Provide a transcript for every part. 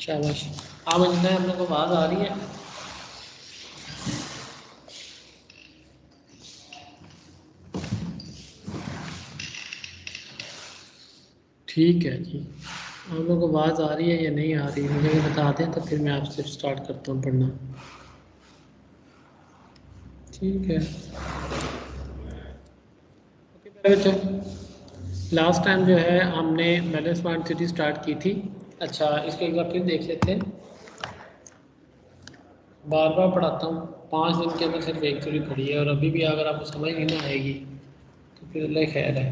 शाबाश। आप मुझे हम लोग को आवाज़ आ रही है? ठीक है जी। आप लोग को आवाज़ आ रही है या नहीं आ रही, मुझे बता दें तो फिर मैं आपसे स्टार्ट करता हूँ पढ़ना। ठीक है। ओके मेरे बच्चों, लास्ट टाइम जो है हमने बैलेंस स्मार्ट सिटी स्टार्ट की थी। अच्छा, इसको एक बार फिर देख लेते हैं। बार बार पढ़ाता हूँ, 5 दिन के अंदर सिर्फ एक थ्योरी पढ़ी है और अभी भी अगर आपको समझ नहीं ना आएगी तो फिर अल्लाह खैर है,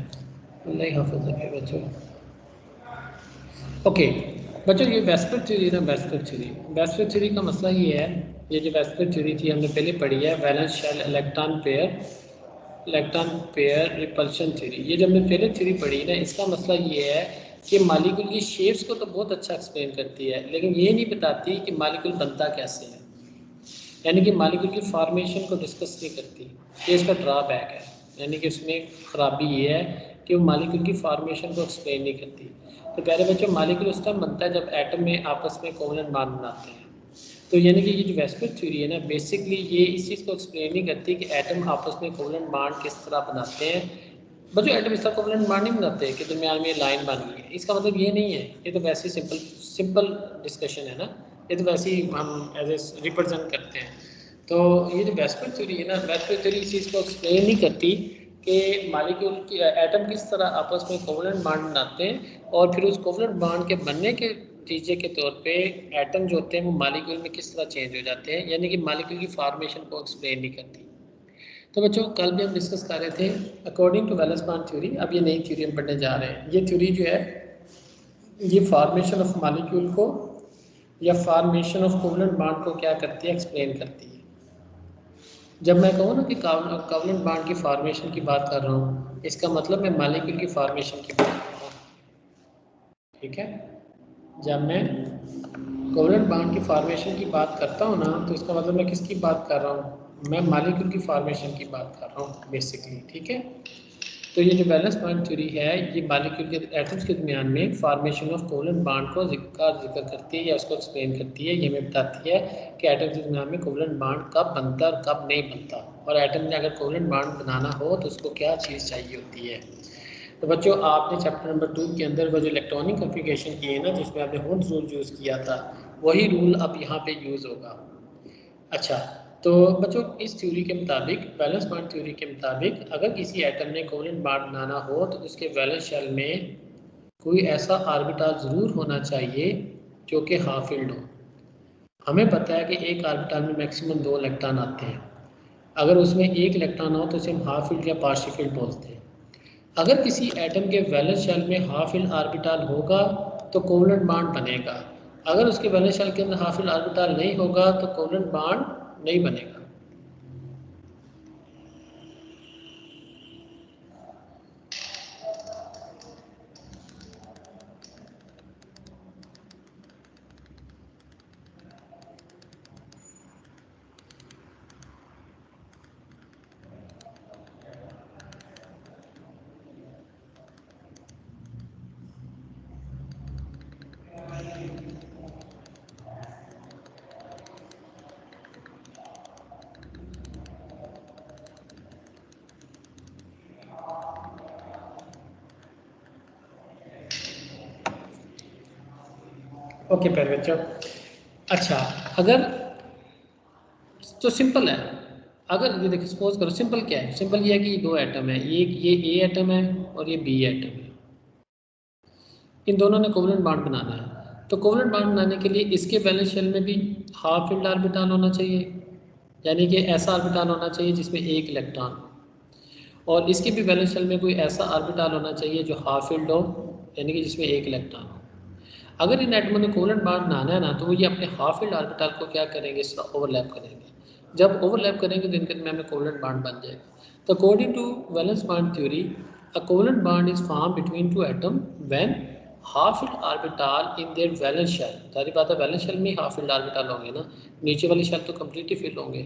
अल्लाह हाफ़िज़ है बच्चों। ओके बच्चों, ये वेस्पर थ्योरी ना, वेस्पर थ्योरी का मसला ये है, ये जो वेस्पर थ्योरी थी हमने पहले पढ़ी है, valence shell electron pair repulsion theory. ये जब हमने पहले थ्योरी पढ़ी ना, इसका मसला ये है कि मालिक्यूल की शेप्स को तो बहुत अच्छा एक्सप्लेन करती है, लेकिन ये नहीं बताती कि मालिक्यूल बनता कैसे है, यानी कि मालिक्यूल की फॉर्मेशन को डिस्कस नहीं करती। ये इसका ड्रॉबैक है, यानी कि उसमें ख़राबी ये है कि वो मालिक्यूल की फॉर्मेशन को एक्सप्लेन नहीं करती। तो प्यारे बच्चों, मालिक्यूल उस टाइम बनता है जब एटम में आपस में कोवलेंट बॉन्ड बनाते हैं। तो यानी कि ये जो वेस्पर थ्योरी है ना, बेसिकली ये इस चीज़ को एक्सप्लेन नहीं करती कि एटम आपस में कोवलेंट बॉन्ड किस तरह बनाते हैं। बच्चों, एटम इस तरह कोवलेंट बॉन्ड नहीं बनाते कि दरमियान में लाइन बन गई है, इसका मतलब ये नहीं है। ये तो वैसे ही सिंपल डिस्कशन है ना, ये तो वैसे ही हम एज ए रिप्रेजेंट करते हैं। तो ये जो वेस्पर थ्योरी है ना, वेस्पर थ्योरी इस चीज़ को एक्सप्लेन नहीं करती कि मालिक्यूल की एटम किस तरह आपस में कोवलेंट बॉन्ड बनाते हैं और फिर उस कोवलेंट बॉन्ड के बनने के नतीजे के तौर पे एटम जो होते हैं वो मालिक्यूल में किस तरह चेंज हो जाते हैं, यानी कि मालिक्यूल की फॉर्मेशन को एक्सप्लेन नहीं करती। तो बच्चों, कल भी हम डिस्कस कर रहे थे according to valence bond theory. अब ये नई थ्योरी हम पढ़ने जा रहे हैं। ये थ्योरी जो है, ये फॉर्मेशन ऑफ मालिक्यूल को या फॉर्मेशन ऑफ कोवलेंट बॉन्ड को क्या करती है, एक्सप्लेन करती है। जब मैं कहूँ ना कि कोवलेंट बॉन्ड की फॉर्मेशन की बात कर रहा हूँ, इसका मतलब मैं मालिक्यूल की फॉर्मेशन की बात कर रहा हूँ। ठीक है, जब मैं कोवलेंट बॉन्ड की फॉर्मेशन की बात करता हूँ ना, तो इसका मतलब मैं किसकी बात कर रहा हूँ, मैं मालिक्यूल की फॉर्मेशन की बात कर रहा हूँ बेसिकली। ठीक है, तो ये जो वैलेंस बॉन्ड थ्योरी है, ये मालिक्यूल के एटम्स के दरमियान में फॉर्मेशन ऑफ कोवलेंट बॉन्ड को जिक्र करती है या उसको एक्सप्लेन करती है। ये हमें बताती है कि एटम के दरमियान में कोवलेंट बॉन्ड कब बनता है और कब नहीं बनता, और एटम ने अगर कोवलेंट बॉन्ड बनाना हो तो उसको क्या चीज़ चाहिए होती है। तो बच्चों, आपने चैप्टर नंबर 2 के अंदर वो जो इलेक्ट्रॉनिक कॉन्फ़िगरेशन की है ना, जिसमें आपने हुंस रूल यूज़ किया था, वही रूल अब यहाँ पे यूज़ होगा। अच्छा, तो बच्चों, इस थ्योरी के मुताबिक, वैलेंस बॉन्ड थ्योरी के मुताबिक, अगर किसी एटम ने कोवलेंट बॉन्ड बनाना हो तो उसके वैलेंस शेल में कोई ऐसा ऑर्बिटल ज़रूर होना चाहिए जो कि हाफ फिल्ड हो। हमें पता है कि एक ऑर्बिटल में मैक्सिमम 2 इलेक्ट्रॉन आते हैं। अगर उसमें एक इलेक्ट्रॉन हो तो उसे हम हाफ फील्ड या पार्शियल फील्ड बोलते हैं। अगर किसी एटम के वैलेंस शेल में हाफ फील्ड ऑर्बिटल होगा तो कोवलेंट बॉन्ड बनेगा। अगर उसके वैलेंस शेल के अंदर हाफ फील्ड ऑर्बिटल नहीं होगा तो कोवलेंट बॉन्ड नहीं बनेगा। ओके प्यारे बच्चों, अच्छा, अगर तो सिंपल है। अगर ये देखिए, सपोज करो, सिंपल क्या है, सिंपल ये है कि दो एटम है, ये ए एटम है और ये बी एटम है। इन दोनों ने कोवलेंट बॉन्ड बनाना है, तो कोवलेंट बॉन्ड बनाने के लिए इसके वैलेंस शेल में भी हाफ फील्ड ऑर्बिटल होना चाहिए, यानी कि ऐसा ऑर्बिटल होना चाहिए जिसमें एक इलेक्ट्रॉन, और इसके भी वैलेंस शेल में कोई ऐसा ऑर्बिटल होना चाहिए जो हाफ फील्ड हो, यानी कि जिसमें एक इलेक्ट्रॉन हो। अगर इन एटमों ने कोवलेंट बॉन्ड बनाना है ना, तो वो ये अपने हाफ फील्ड ऑर्बिटल को क्या करेंगे, इस तरह ओवरलैप करेंगे। जब ओवरलैप करेंगे तो इनके में कोवलेंट बॉन्ड बन जाएगा। तो according to valence bond theory, a covalent bond is form between two atom when half filled orbital in their valence shell. सारी बात है, वैलेंस शेल में हाफ फील्ड ऑर्बिटल होंगे ना, नीचे वाली शेल तो कम्प्लीटली फिल होंगे।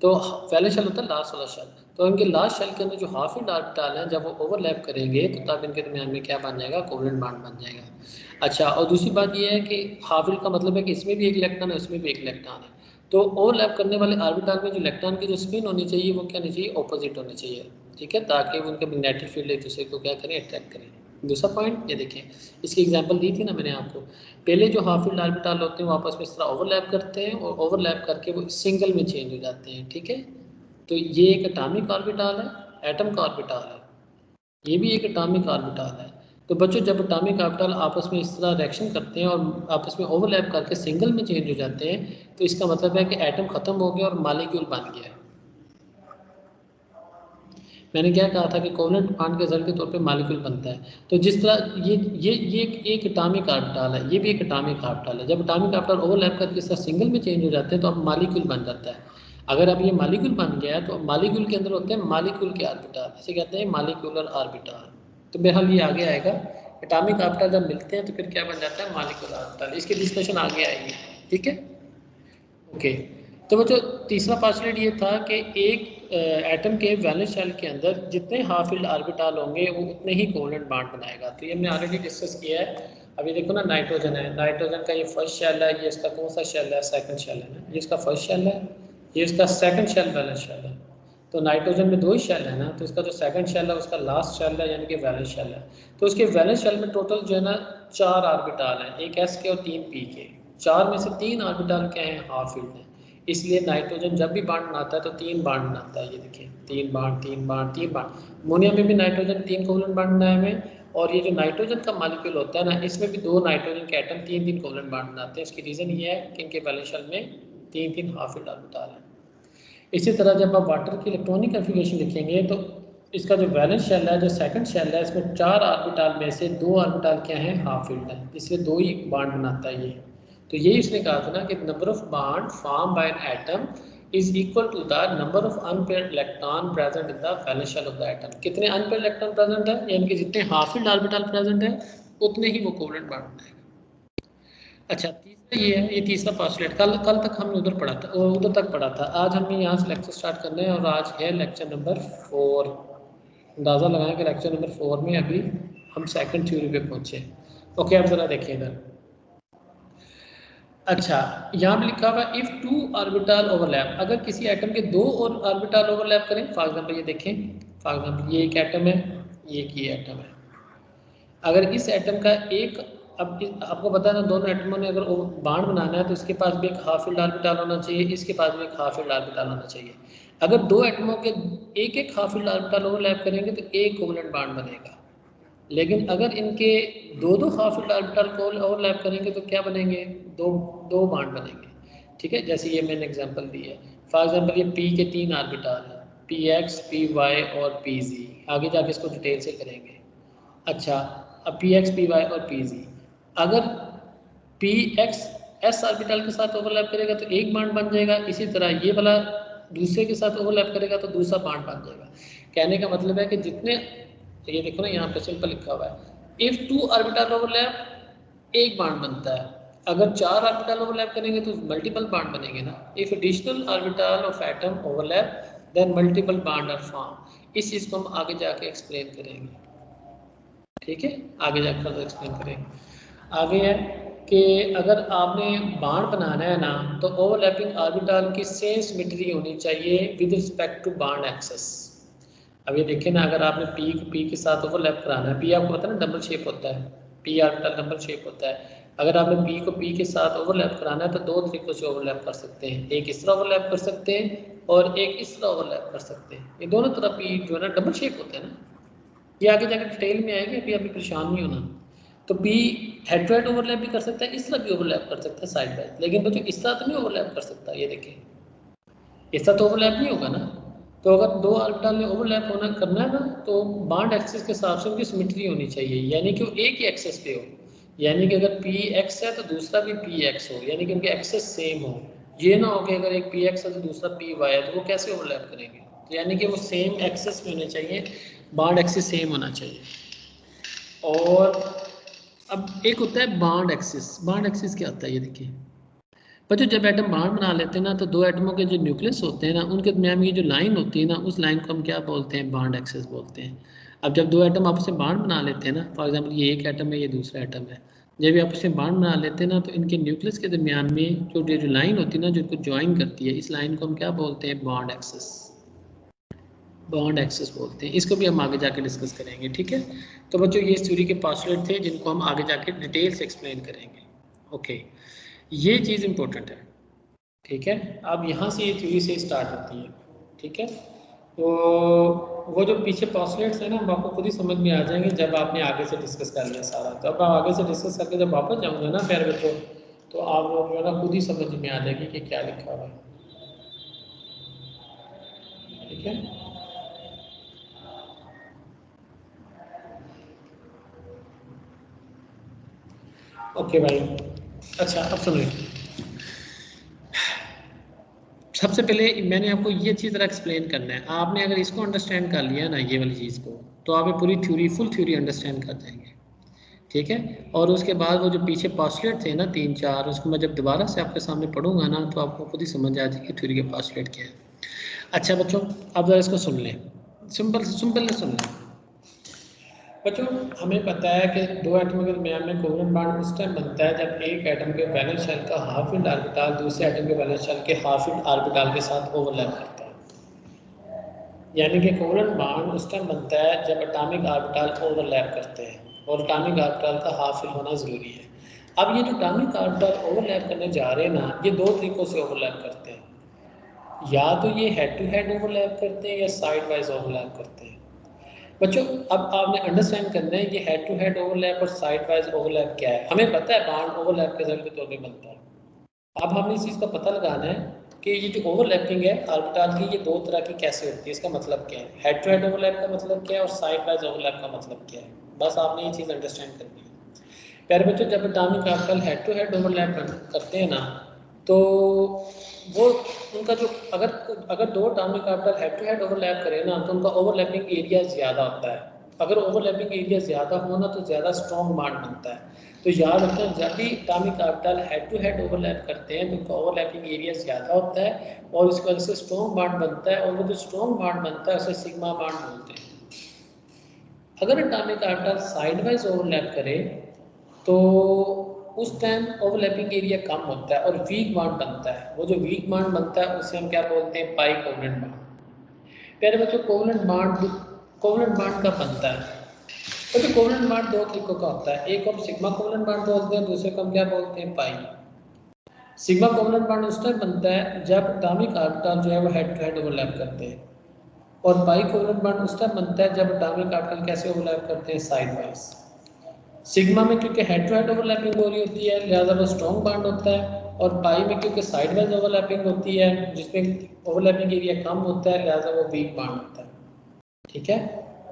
तो वैलेंस शेल होता है लास्ट वाला शेल। तो इनके लास्ट शेल के अंदर जो हाफ फील्ड ऑर्बिटल हैं जब वो ओवरलैप करेंगे तो तब इनके दरमियान में क्या बन जाएगा, कोवेलेंट बॉन्ड बन जाएगा। अच्छा, और दूसरी बात ये है कि हाफ फील्ड का मतलब है कि इसमें भी एक इलेक्ट्रॉन है, उसमें भी एक इलेक्ट्रॉन है, तो ओवरलैप करने वाले ऑर्बिटल में जो इलेक्ट्रॉन की जो स्पिन होनी चाहिए वो क्या होनी चाहिए, ऑपोजिट होनी चाहिए, ठीक है, ताकि उनके मैग्नेटिक फील्ड एक दूसरे को क्या करें, अट्रैक्ट करें। दूसरा पॉइंट ये देखें, इसकी एग्जांपल दी थी ना मैंने आपको, पहले जो हाफ फील्ड ऑर्बिटल होते हैं वो आपस में इस तरह ओवरलैप करते हैं और ओवरलैप करके वो सिंगल में चेंज हो जाते हैं, ठीक है। तो ये एक एटॉमिक ऑर्बिटल है, एटम का ऑर्बिटल है, ये भी एक एटॉमिक ऑर्बिटल है। तो बच्चों जब एटॉमिक ऑर्बिटल आपस में इस तरह रिएक्शन करते हैं और आपस में ओवरलैप करके सिंगल में चेंज हो जाते हैं तो इसका मतलब है कि एटम खत्म हो गया और मॉलिक्यूल बन गया। मैंने क्या कहा था कि कोवेलेंट बॉन्ड के रिजल्ट के तौर पे मॉलिक्यूल बनता है। तो जिस तरह ये एक एटॉमिक ऑर्बिटल है, ये भी एक एटॉमिक ऑर्बिटल है। जब एटॉमिक ऑर्बिटल ओवरलैप करके इस तरह सिंगल में चेंज हो जाते हैं तो अब मॉलिक्यूल बन जाता है। अगर अब ये मॉलिक्यूल बन गया है तो मॉलिक्यूल के अंदर होते हैं मॉलिक्यूल के ऑर्बिटल, इसे कहते हैं मॉलिक्यूलर ऑर्बिटल। तो बहरहाल ये आगे आएगा, एटॉमिक ऑर्बिटल जब मिलते हैं तो फिर क्या बन जाता है, मॉलिक्यूलर ऑर्बिटल। इसकी डिस्कशन आगे आएगी, ठीक है, ओके। तो बच्चों तीसरा पोस्टुलेट ये था कि एक एटम के वैलेंस शेल के अंदर जितने हाफ फील्ड ऑर्बिटल होंगे वो उतने ही कोवेलेंट बॉन्ड बनाएगा। तो ये हमने ऑलरेडी डिस्कस किया है। अभी देखो ना, नाइट्रोजन है, नाइट्रोजन का ये फर्स्ट शेल है, ये इसका कौन सा शेल है, सेकंड शेल है ना, ये इसका फर्स्ट शेल है, ये इसका सेकंड शेल वैलेंस शेल है। तो नाइट्रोजन में दो ही शेल है ना, तो इसका जो सेकंड शेल है उसका लास्ट शेल है यानी कि वैलेंस शेल है। तो उसके वैलेंस शेल में टोटल जो है ना 4 ऑर्बिटल हैं, एक एस के और 3 पी के। 4 में से 3 ऑर्बिटल क्या हैं, हाफ फील्ड हैं। इसलिए नाइट्रोजन जब भी बॉन्ड बनाता है तो 3 बॉन्ड बनाता है। ये देखिए 3 बॉन्ड 3 बॉन्ड 3 बॉन्ड। अमोनिया में भी नाइट्रोजन 3 कोवेलेंट बॉन्ड बनाए हुए हैं। और ये जो नाइट्रोजन का मॉलिक्यूल होता है ना, इसमें भी 2 नाइट्रोजन के एटम 3 कोवेलेंट बॉन्ड बनाते हैं। इसकी रीज़न ये है कि इनके वैलेंस शेल में 3 हाफ फील्ड ऑर्बिटल है। इसी तरह जब आप वाटर की इलेक्ट्रॉनिक कन्फिगरेशन लिखेंगे तो इसका जो वैलेंस शेल है, जो सेकंड शेल है, इसमें 4 ऑर्बिटल में से 2 ऑर्बिटल क्या हैं, हाफ फील्ड है, इसलिए 2 ही बॉन्ड बनाता है ये। तो यही इसने कहा था ना कि number of bond form by an atom is equal to the number of unpaired electron present in the valence shell of the atom. कितने अनपेयर्ड इलेक्ट्रॉन प्रेजेंट है, यानी कि जितने हाफ फील्ड ऑर्बिटल प्रेजेंट है उतने ही वो कोवेलेंट बॉन्ड बनाएगा। अच्छा, तीसरा ये है, ये तीसरा पोस्टुलेट कल तक हमने उधर पढ़ा था, उधर तक पढ़ा था। आज हमें यहाँ से लेक्चर स्टार्ट करना है और आज है लेक्चर नंबर 4। अंदाज़ा लगाएं कि लेक्चर नंबर 4 में अभी हम सेकंड थ्योरी पे पहुँचे। ओके, अब ज़रा देखिए इधर। अच्छा, यहाँ पे लिखा हुआ इफ़ 2 ऑर्बिटल ओवरलैप, अगर किसी एटम के 2 और ऑर्बिटल ओवरलैप करें, फॉर एग्जांपल ये देखें, फॉर एग्जांपल ये एक एटम है, ये एक ये एटम है। अगर इस एटम का एक, अब आपको पता है ना, दोनों एटमों ने अगर बॉन्ड बनाना है तो इसके पास भी एक हाफ फील्ड ऑर्बिटल होना चाहिए, इसके पास भी एक हाफ फील्ड ऑर्बिटल होना चाहिए। अगर 2 एटमों के एक हाफ फील्ड ऑर्बिटल ओवरलैप करेंगे तो एक कोवेलेंट बॉन्ड बनेगा। लेकिन अगर इनके दो हाफ फील्ड ऑर्बिटल को ओवरलैप करेंगे तो क्या बनेंगे, दो बॉन्ड बनेंगे, ठीक है। जैसे ये मैंने एग्जांपल दी है, फॉर एग्जांपल ये पी के 3 ऑर्बिटल है, पी एक्स, पी वाई और पी जी। आगे जाके इसको डिटेल से करेंगे। अच्छा, अब पी एक्स, पी वाई और पी जी, अगर पी एक्स एस ऑर्बिटल के साथ ओवरलैप करेगा तो एक बॉन्ड बन जाएगा, इसी तरह ये वाला दूसरे के साथ ओवरलैप करेगा तो दूसरा बॉन्ड बन जाएगा। कहने का मतलब है कि जितने, ये देखो ना यहाँ पे सिंपल लिखा हुआ है, इफ 2 ऑर्बिटल ओवरलैप एक बॉन्ड बनता है, अगर 4 ऑर्बिटल ओवरलैप करेंगे तो मल्टीपल बॉन्ड बनेंगे ना। If additional orbital of atom overlap then multiple bond are form. इस चीज़ को हम आगे जाके एक्सप्लेन करेंगे, ठीक है, आगे जाकर फर्दर एक्सप्लेन करेंगे। आगे है कि अगर आपने बॉन्ड बनाना है ना तो ओवरलैपिंग ऑर्बिटल की सेम सिमेट्री होनी चाहिए with respect to bond axis. अब ये देखिए ना, अगर आपने पी के साथ ओवरलैप कराना है, पी आपको पता है ना डबल शेप होता है, पी ऑर्बिटल डबल शेप होता है। अगर आपने पी के साथ ओवरलैप कराना है तो 2 तरीक़ों से ओवरलैप कर सकते हैं, एक इस तरह ओवरलैप कर सकते हैं और एक इस तरह ओवरलैप कर सकते हैं। ये दोनों तरह पी जो है ना डबल शेप होता है ना, ये आगे जाकर डिटेल में आएगी, अभी परेशान नहीं होना। तो P head to head overlap भी कर सकता है, इस तरह भी ओवरलैप कर सकता है साइड बाय, लेकिन बच्चों इस तरह तो नहीं ओवरलैप कर सकता। ये देखें, इस तरह तो ओवरलैप नहीं होगा ना। तो अगर 2 ऑर्बिटल में ओवरलैप होना करना है ना तो बॉन्ड एक्सिस के हिसाब से उनकी सिमेट्री होनी चाहिए, यानी कि वो एक ही एक्सेस पे हो। यानी कि अगर पी एक्स है तो दूसरा भी पी एक्स हो, यानी कि उनके एक्सेस सेम हो। ये ना हो कि अगर एक पी एक्स है तो दूसरा पी वाई है, तो वो कैसे ओवरलैप करेंगे। तो यानी कि वो सेम एक्सेस में होने चाहिए, बॉन्ड एक्सिस सेम होना चाहिए। और अब एक होता है बॉन्ड एक्सिस। बॉन्ड एक्सिस क्या होता है, ये देखिए, बच्चों जब एटम बॉन्ड बना लेते हैं ना, तो दो एटमों के जो न्यूक्लियस होते हैं ना, उनके दरमियान की जो लाइन होती है ना, उस लाइन को हम क्या बोलते हैं? बॉन्ड एक्सिस बोलते हैं। अब जब दो एटम आपस में बॉन्ड बना लेते हैं ना, फॉर एग्जांपल ये एक एटम है, ये दूसरा एटम है, जब ये आपस में बॉन्ड बना लेते हैं ना, तो इनके न्यूक्लियस के दरमियान में जो लाइन होती है ना, जो इनको ज्वाइन करती है, इस लाइन को हम क्या बोलते हैं? Bond axis. बॉन्ड एक्सिस बोलते हैं। इसको भी हम आगे जाके डिस्कस करेंगे, ठीक है। तो बच्चों ये थ्योरी के पोस्टुलेट थे जिनको हम आगे जाके डिटेल से एक्सप्लेन करेंगे। ओके, ये चीज़ इंपॉर्टेंट है, ठीक है। अब यहाँ से ये थ्योरी से स्टार्ट होती है, ठीक है। तो वो जो पीछे पोस्टुलेट्स है ना, वो आपको खुद ही समझ में आ जाएंगे जब आपने आगे से डिस्कस कर लिया सारा। तो अब आप आगे से डिस्कस करके जब वापस जाऊँगा ना प्यारे बच्चों, तो आप लोग जो है ना खुद ही समझ में आ जाएगी कि क्या लिखा हुआ है, ठीक है। ओके भाई, अच्छा अब सुनिए। सबसे पहले मैंने आपको ये अच्छी तरह एक्सप्लेन करना है। आपने अगर इसको अंडरस्टैंड कर लिया ना, ये वाली चीज़ को, तो आप ये पूरी थ्योरी, फुल थ्योरी अंडरस्टैंड कर जाएंगे, ठीक है। और उसके बाद वो जो पीछे पोस्टुलेट थे ना 3-4, उसको मैं जब दोबारा से आपके सामने पढ़ूंगा ना, तो आपको खुद ही समझ आ जाएगी थ्योरी के पोस्टुलेट क्या है। अच्छा बच्चों, अब जरा इसको सुन लें, सिंपल सिंपल से सुन लें। बच्चों हमें पता है कि दो एटम के दरमियान में कोवलेंट बॉन्ड उस टाइम बनता है जब एक एटम के वैलेंस शेल का हाफ इंड ऑर्बिटल दूसरे एटम के वैलेंस शेल के हाफ इंड ऑर्बिटल के साथ ओवरलैप करता है। यानी कि कोवलेंट बॉन्ड उस टाइम बनता है जब एटॉमिक ऑर्बिटल ओवरलैप करते हैं, और एटॉमिक ऑर्बिटल का हाफ फिल होना ज़रूरी है। अब ये जो एटॉमिक ऑर्बिटल ओवरलैप करने जा रहे हैं ना, ये दो तरीक़ों से ओवरलैप करते हैं। या तो ये हेड टू हेड ओवरलैप करते हैं या साइड वाइज ओवरलैप करते हैं। बच्चों अब आपने अंडरस्टैंड करना है ये हेड टू हेड ओवरलैप और साइड वाइज ओवरलैप क्या है। हमें पता है बॉन्ड ओवरलैप के रिजल्ट के तौर पे बनता है। अब हमने इस चीज़ का पता लगाना है कि ये जो ओवरलैपिंग है ऑर्बिटल की, ये दो तरह की कैसे होती है, इसका मतलब क्या है, हेड टू हेड ओवरलैप का मतलब क्या है और साइड वाइज ओवरलैप का मतलब क्या है। बस आपने ये चीज़ अंडरस्टैंड करनी है। प्यारे बच्चों जब atomic orbital head to head overlap करते हैं ना, तो वो उनका जो अगर अगर दो atomic orbital head to head overlap करें ना, तो उनका ओवरलैपिंग एरिया ज़्यादा होता है। अगर ओवरलैपिंग एरिया ज़्यादा हो ना, तो ज़्यादा स्ट्रॉन्ग बॉन्ड बनता है। तो याद रखना, जब भी atomic orbital head to head overlap करते हैं तो उनका ओवरलैपिंग एरिया ज़्यादा होता है, और इसकी वजह से स्ट्रॉन्ग बॉन्ड बनता है, और वो जो स्ट्रॉन्ग बॉन्ड बनता है उसे सिग्मा बॉन्ड बोलते हैं। अगर atomic orbital side wise overlap करे तो उस टाइम ओवरलैपिंग एरिया कम होता है और वीक बॉन्ड बनता है। वो जो वीक बॉन्ड बनता है उसे हम क्या बोलते हैं? पाई कोवलेंट बॉन्ड। प्यारे बच्चों कोवलेंट बॉन्ड कब बनता है? तो कोवलेंट बॉन्ड दो तरीकों का होता है, एक हम सिग्मा कोवलेंट बॉन्ड बोलते हैं, दूसरे को हम क्या बोलते हैं? पाई। सिग्मा कोवलेंट बॉन्ड उस टाइम बनता है जब एटॉमिक ऑर्बिटल जो है वो हेड टू हेड ओवरलैप करते हैं, और पाई कोवलेंट बॉन्ड उस टाइम बनता है जब एटॉमिक ऑर्बिटल कैसे ओवरलैप करते हैं? Side wise. सिग्मा में क्योंकि हेड टू हेड ओवरलैपिंग हो रही होती है, लिहाजा वो स्ट्रॉन्ग बॉन्ड होता है, और पाई में क्योंकि साइड वाइज ओवरलैपिंग होती है जिसमें ओवरलैपिंग एरिया कम होता है, लिहाजा वो वीक बॉन्ड होता है। ठीक है,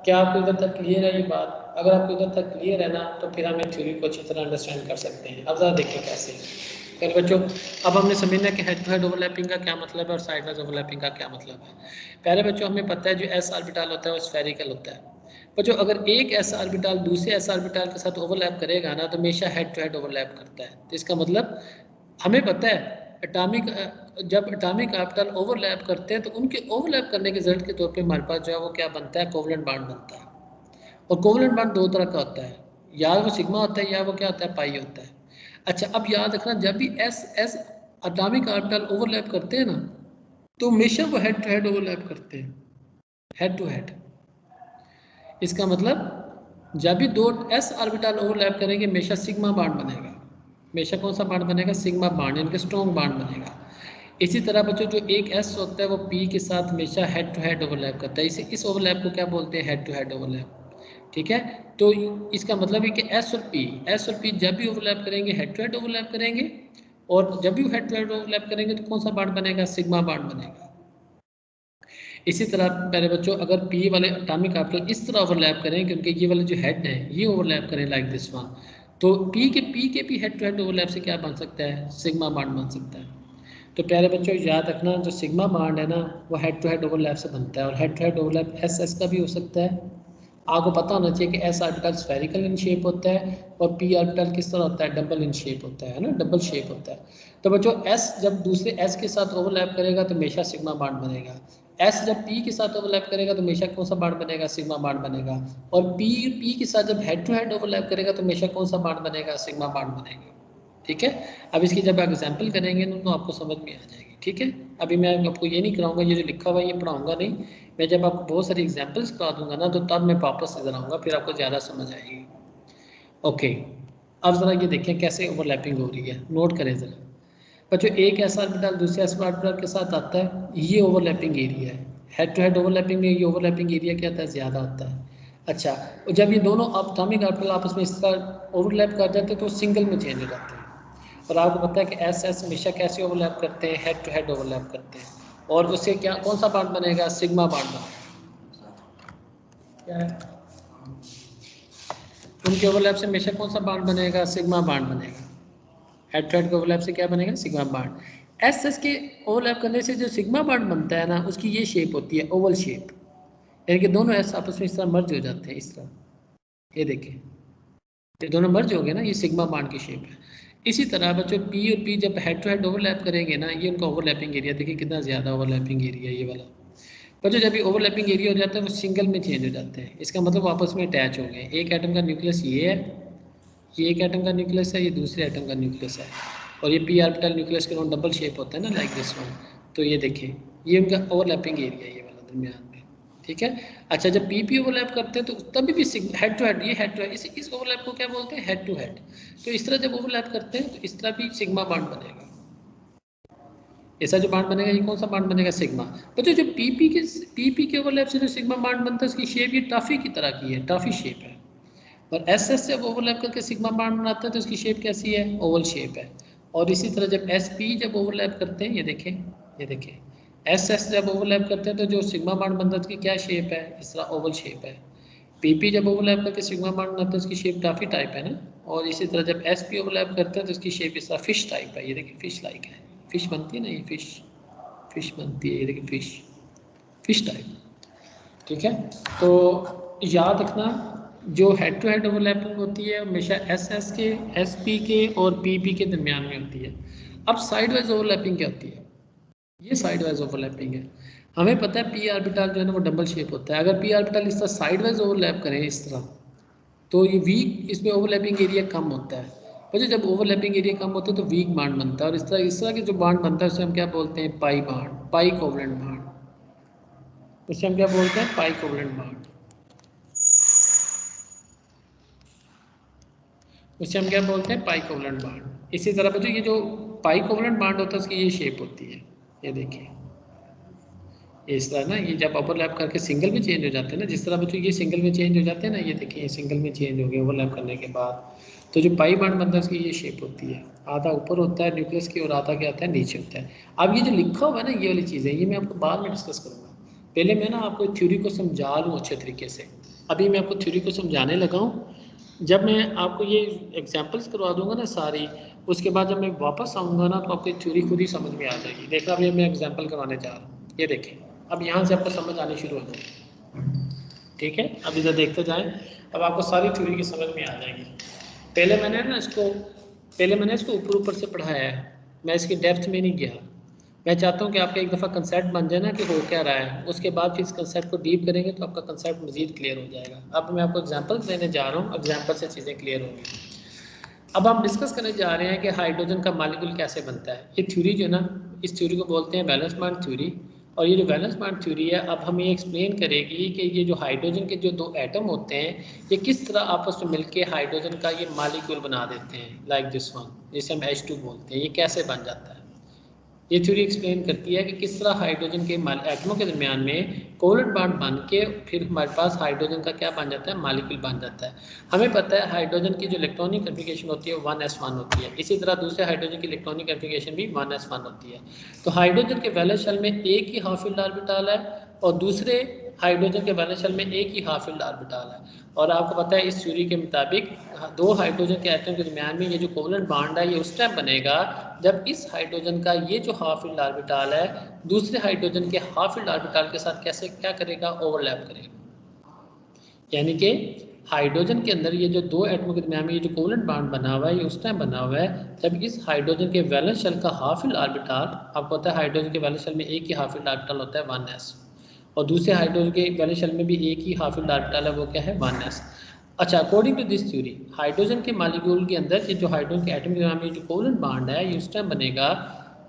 क्या आपको इधर तक क्लियर है ये बात? अगर आपको इधर तक क्लियर है ना, तो फिर हम थ्योरी को अच्छी तरह अंडरस्टैंड कर सकते हैं। अब ज़रा देखिए कैसे। फिर बच्चों अब हमने समझना कि हेड टू हेड ओवरलैपिंग का क्या मतलब है और साइड वाइज ओवरलैपिंग का क्या मतलब है। पहले बच्चों हमें पता है जो एस ऑर्बिटल होता है वो स्फेरिकल होता है। बच्चों अगर एक एस ऑर्बिटल दूसरे एस ऑर्बिटल के साथ ओवरलैप करेगा ना, तो हमेशा हेड टू हेड ओवरलैप करता है। तो इसका मतलब हमें पता है जब एटॉमिक ऑर्बिटल ओवरलैप करते हैं तो उनके ओवरलैप करने के रिजल्ट के तौर पे हमारे पास जो है वो क्या बनता है? कोवलेंट बॉन्ड बनता है। और कोवलेंट बॉन्ड दो तरह का होता है, या वो सिग्मा होता है या वो क्या होता है? पाई होता है। अच्छा अब याद रखना, जब भी S S atomic orbital overlap करते हैं ना, तो हमेशा वो हेड टू हेड ओवरलैप करते हैं, हेड टू हेड। इसका मतलब जब भी दो एस ऑर्बिटल ओवरलैप करेंगे हमेशा सिग्मा बॉन्ड बनेगा। हमेशा कौन सा बॉन्ड बनेगा? सिग्मा बॉन्ड, यानी कि स्ट्रॉन्ग बॉन्ड बनेगा। इसी तरह बच्चों जो एक एस होता है वो पी के साथ हमेशा हेड टू हेड ओवरलैप करता है। इस ओवरलैप को क्या बोलते हैं? Head to head overlap. ठीक है, तो इसका मतलब है कि एस और पी जब भी ओवरलैप करेंगे हेड टू हेड ओवरलैप करेंगे, और जब भी हेड टू हेड ओवरलैप करेंगे तो कौन सा बॉन्ड बनेगा? सिग्मा बॉन्ड बनेगा। इसी तरह प्यारे बच्चों अगर पी वाले एटॉमिक ऑर्बिटल इस तरह ओवरलैप करें क्योंकि ये वाले जो हेड है ये ओवरलैप करें लाइक दिस वन, तो पी के भी हेड टू हेड ओवरलैप से क्या बन सकता है? सिग्मा बॉन्ड बन सकता है। तो प्यारे बच्चों याद रखना, जो सिग्मा बॉन्ड है ना वो हेड टू हेड ओवरलैप से बनता है, और head to head overlap S S का भी हो सकता है आपको पता होना चाहिए कि S orbital spherical in shape होता है और पी ऑर्बिटल किस तरह होता है, डबल इन शेप होता है ना, डबल शेप होता है। तो बच्चों एस जब दूसरे एस के साथ ओवरलैप करेगा तो हमेशा सिग्मा बॉन्ड बनेगा। एस जब पी के साथ ओवरलैप करेगा तो हमेशा कौन सा बॉन्ड बनेगा, सिग्मा बॉन्ड बनेगा। और पी के साथ जब हेड टू हेड ओवरलैप करेगा तो हमेशा कौन सा बॉन्ड बनेगा, सिग्मा बॉन्ड बनेगा। ठीक है, अब इसकी जब एग्जाम्पल करेंगे ना तो आपको समझ में आ जाएगी। ठीक है, अभी मैं आपको ये नहीं कराऊंगा, ये जो लिखा हुआ है ये पढ़ाऊंगा नहीं, मैं जब आपको बहुत सारी एग्जाम्पल्स करा दूंगा ना तो तब मैं वापस इधर आऊँगा, फिर आपको ज़्यादा समझ आएगी। ओके, अब ज़रा ये देखें कैसे ओवरलैपिंग हो रही है, नोट करें ज़रा बच्चों। एक ऐसा ऑर्बिटल दूसरे ऐसे ऑर्बिटल के साथ आता है, ये ओवरलैपिंग एरिया है। हेड टू हेड ओवरलैपिंग में ये ओवरलैपिंग एरिया क्या आता है, ज़्यादा आता है। अच्छा, जब ये दोनों एटॉमिक ऑर्बिटल आपस में इस तरह ओवरलैप कर जाते हैं तो सिंगल में चेंज हो जाते हैं। और आपको पता है कि एस एस हमेशा कैसे ओवरलैप करते हैं, हेड टू हेड ओवरलैप करते हैं। और उससे क्या कौन सा बॉन्ड बनेगा, सिग्मा बॉन्ड बनेगा। क्या है, उनके ओवरलैप से हमेशा कौन सा बॉन्ड बनेगा, सिग्मा बॉन्ड बनेगा। हेड टू हेड के ओवरलैप से क्या बनेगा, सिग्मा बॉन्ड। एस एस के ओवरलैप करने से जो सिग्मा बॉन्ड बनता है ना, उसकी ये शेप होती है ओवल शेप, यानी कि दोनों एस आपस में इस तरह मर्ज हो जाते हैं, इस तरह। ये देखें, ये दोनों मर्ज हो गए ना, ये सिग्मा बॉन्ड की शेप है। इसी तरह बच्चों पी और पी जब हेड टू हेड ओवरलैप करेंगे ना, ये उनका ओवरलैपिंग एरिया देखिए कितना ज़्यादा ओवरलैपिंग एरिया ये वाला। बच्चों जब ये ओवरलैपिंग एरिया हो जाता है वो सिंगल में चेंज हो जाते हैं, इसका मतलब आपस में अटैच हो गए। एक एटम का न्यूक्लियस ये है, ये एक एटम का न्यूक्लियस है, ये दूसरे एटम का न्यूक्लियस है। और ये पी ऑर्बिटल न्यूक्लियस के नॉन डबल शेप होता है ना, लाइक दिस वन। तो ये देखिए ये उनका ओवरलैपिंग एरिया ये वाला दरमियान में। ठीक है, अच्छा जब पी ओवरलैप करते हैं तो तभी भी हेड टू हेड, ये हेड टू हेड, इस ओवरलैप को क्या बोलते हैं, हेड टू हेड। तो इस तरह जब ओवरलैप करते हैं तो इस तरह भी सिग्मा बॉन्ड बनेगा। ऐसा जो बॉन्ड बनेगा ये कौन सा बॉन्ड बनेगा, सिग्मा। बच्चों जो पीपी के ओवरलैप से जो सिग्मा बॉन्ड बनता है उसकी शेप ये टॉफी की तरह की है, टॉफी शेप है। और एस एस जब ओवरलैप करके सिग्मा बॉन्ड बनाता है तो उसकी शेप कैसी है, ओवल शेप है। और इसी तरह जब एस पी जब ओवरलैप करते हैं, ये देखें एस एस जब ओवरलैप करते हैं तो जो सिग्मा बॉन्ड बनता है उसकी क्या शेप है, इस तरह ओवल शेप है। पीपी जब ओवरलैप करके सिग्मा बॉन्ड बनाता है उसकी शेप टॉफी टाइप है ना। और इसी तरह जब एस पी ओवरलैप करते हैं तो उसकी शेप इस तरह फिश टाइप है, ये देखिए फिश लाइक है, फिश बनती है ना, ये फिश बनती है, ये देखिए फिश टाइप। ठीक है, तो याद रखना जो हेड टू हेड ओवरलैपिंग होती है हमेशा एस एस के, एस पी के और पी पी के दरमियान में होती है। अब साइड वाइज ओवरलैपिंग क्या होती है, ये साइड वाइज ओवरलैपिंग है। हमें पता है पी ऑर्बिटल जो है ना वो डबल शेप होता है। अगर पी ऑर्बिटल इस तरह साइड वाइज ओवरलैप करें इस तरह, तो ये वीक इसमें ओवरलैपिंग एरिया कम होता है। वैसे जब ओवरलैपिंग एरिया कम होता है तो वीक बॉन्ड बनता है। और इस तरह के जो बॉन्ड बनता है उसे हम क्या बोलते हैं, पाई बॉन्ड, पाई कोवलेंट बॉन्ड। उसे हम क्या बोलते हैं, पाई कोवलेंट बॉन्ड। उसे हम क्या बोलते हैं, पाई कोवलेंट बॉन्ड। इसी तरह बच्चों ये जो पाई कोवलेंट बॉन्ड होता है उसकी ये शेप होती है, ये देखिए इस तरह ना। ये जब ओवरलैप करके सिंगल में चेंज हो जाते हैं ना, जिस तरह बच्चों ये सिंगल में चेंज हो जाते हैं ना, ये देखिए ये सिंगल में चेंज हो गए ओवरलैप करने के बाद। तो जो पाई बॉन्ड बनता है उसकी ये शेप होती है, आधा ऊपर होता है न्यूक्लियस की और आधा क्या होता है, नीचे होता है। अब ये जो लिखा हुआ है ना ये वाली चीज़ें, ये मैं आपको बाद में डिस्कस करूँगा। पहले मैं ना आपको थ्योरी को समझा लूँ अच्छे तरीके से। अभी मैं आपको थ्योरी को समझाने लगा हूँ। जब मैं आपको ये एग्जांपल्स करवा दूंगा ना सारी, उसके बाद जब मैं वापस आऊँगा ना तो आपको थ्योरी खुद ही समझ में आ जाएगी। देखना अभी मैं एग्जांपल करवाने जा रहा हूँ, ये देखें अब यहाँ से आपको समझ आनी शुरू हो जाएगी। ठीक है, अब इधर देखते जाएं, अब आपको सारी थ्योरी की समझ में आ जाएगी। पहले मैंने इसको ऊपर ऊपर से पढ़ाया है, मैं इसकी डेप्थ में नहीं गया। मैं चाहता हूँ कि आपका एक दफ़ा कंसेप्ट बन जाए ना कि हो क्या रहा है, उसके बाद फिर इस कंसेप्ट को डीप करेंगे तो आपका कंसेप्ट मज़ीद क्लियर हो जाएगा। अब मैं आपको एग्जांपल देने जा रहा हूँ, एग्जांपल से चीज़ें क्लियर होंगी। अब हम डिस्कस करने जा रहे हैं कि हाइड्रोजन का मॉलिक्यूल कैसे बनता है। ये थ्योरी जो है ना, इस थ्योरी को बोलते हैं वैलेंस बॉन्ड थ्योरी। और ये जो वैलेंस बॉन्ड थ्योरी है अब हमें एक्सप्लेन करेगी कि ये जो हाइड्रोजन के जो दो एटम होते हैं ये किस तरह आपस में मिलके हाइड्रोजन का ये मॉलिक्यूल बना देते हैं, लाइक दिस वन जिसे हम H2 बोलते हैं, ये कैसे बन जाता है। ये थ्योरी एक्सप्लेन करती है कि किस तरह हाइड्रोजन के एटमों के दरमियान में कोवलेंट बॉन्ड बन के फिर हमारे पास हाइड्रोजन का क्या बन जाता है, मॉलिक्यूल बन जाता है। हमें पता है हाइड्रोजन की जो इलेक्ट्रॉनिक कन्फिगरेशन होती है 1s1 होती है। इसी तरह दूसरे हाइड्रोजन की इलेक्ट्रॉनिक कन्फिगरेशन भी 1s1 होती है। तो हाइड्रोजन के वैलेंस शेल में एक ही हाफ फील्ड ऑर्बिटल है और दूसरे हाइड्रोजन के वैलेंस शेल में एक ही हाफ फील्ड ऑर्बिटल है। और आपको पता है इस थ्योरी के मुताबिक दो हाइड्रोजन के एटम के दरमियान में ये जो कोवलेंट बॉन्ड है ये उस टाइम बनेगा जब इस हाइड्रोजन का ये जो हाफ फील्ड ऑर्बिटल है दूसरे हाइड्रोजन के हाफ फील्ड ऑर्बिटल के साथ कैसे क्या करेगा, ओवरलैप करेगा। यानी कि हाइड्रोजन के अंदर ये जो दो एटमों के दरमियान में ये जो कोवलेंट बॉन्ड बना हुआ है ये उस टाइम बना हुआ है जब इस हाइड्रोजन के वैलेंस शेल का हाफ फील्ड ऑर्बिटल, आपको पता है हाइड्रोजन के वैलेंस शेल में एक ही हाफ फील्ड ऑर्बिटल होता है 1s, और दूसरे हाइड्रोजन के वैलेंस शेल में भी एक ही हाफ फील्ड ऑर्बिटल है, वो क्या है 1s। अच्छा, according to this theory hydrogen के मॉलिक्यूल के अंदर ये जो हाइड्रोजन के एटम के दरमियान में जो कोवलेंट बॉन्ड है ये उस टाइम बनेगा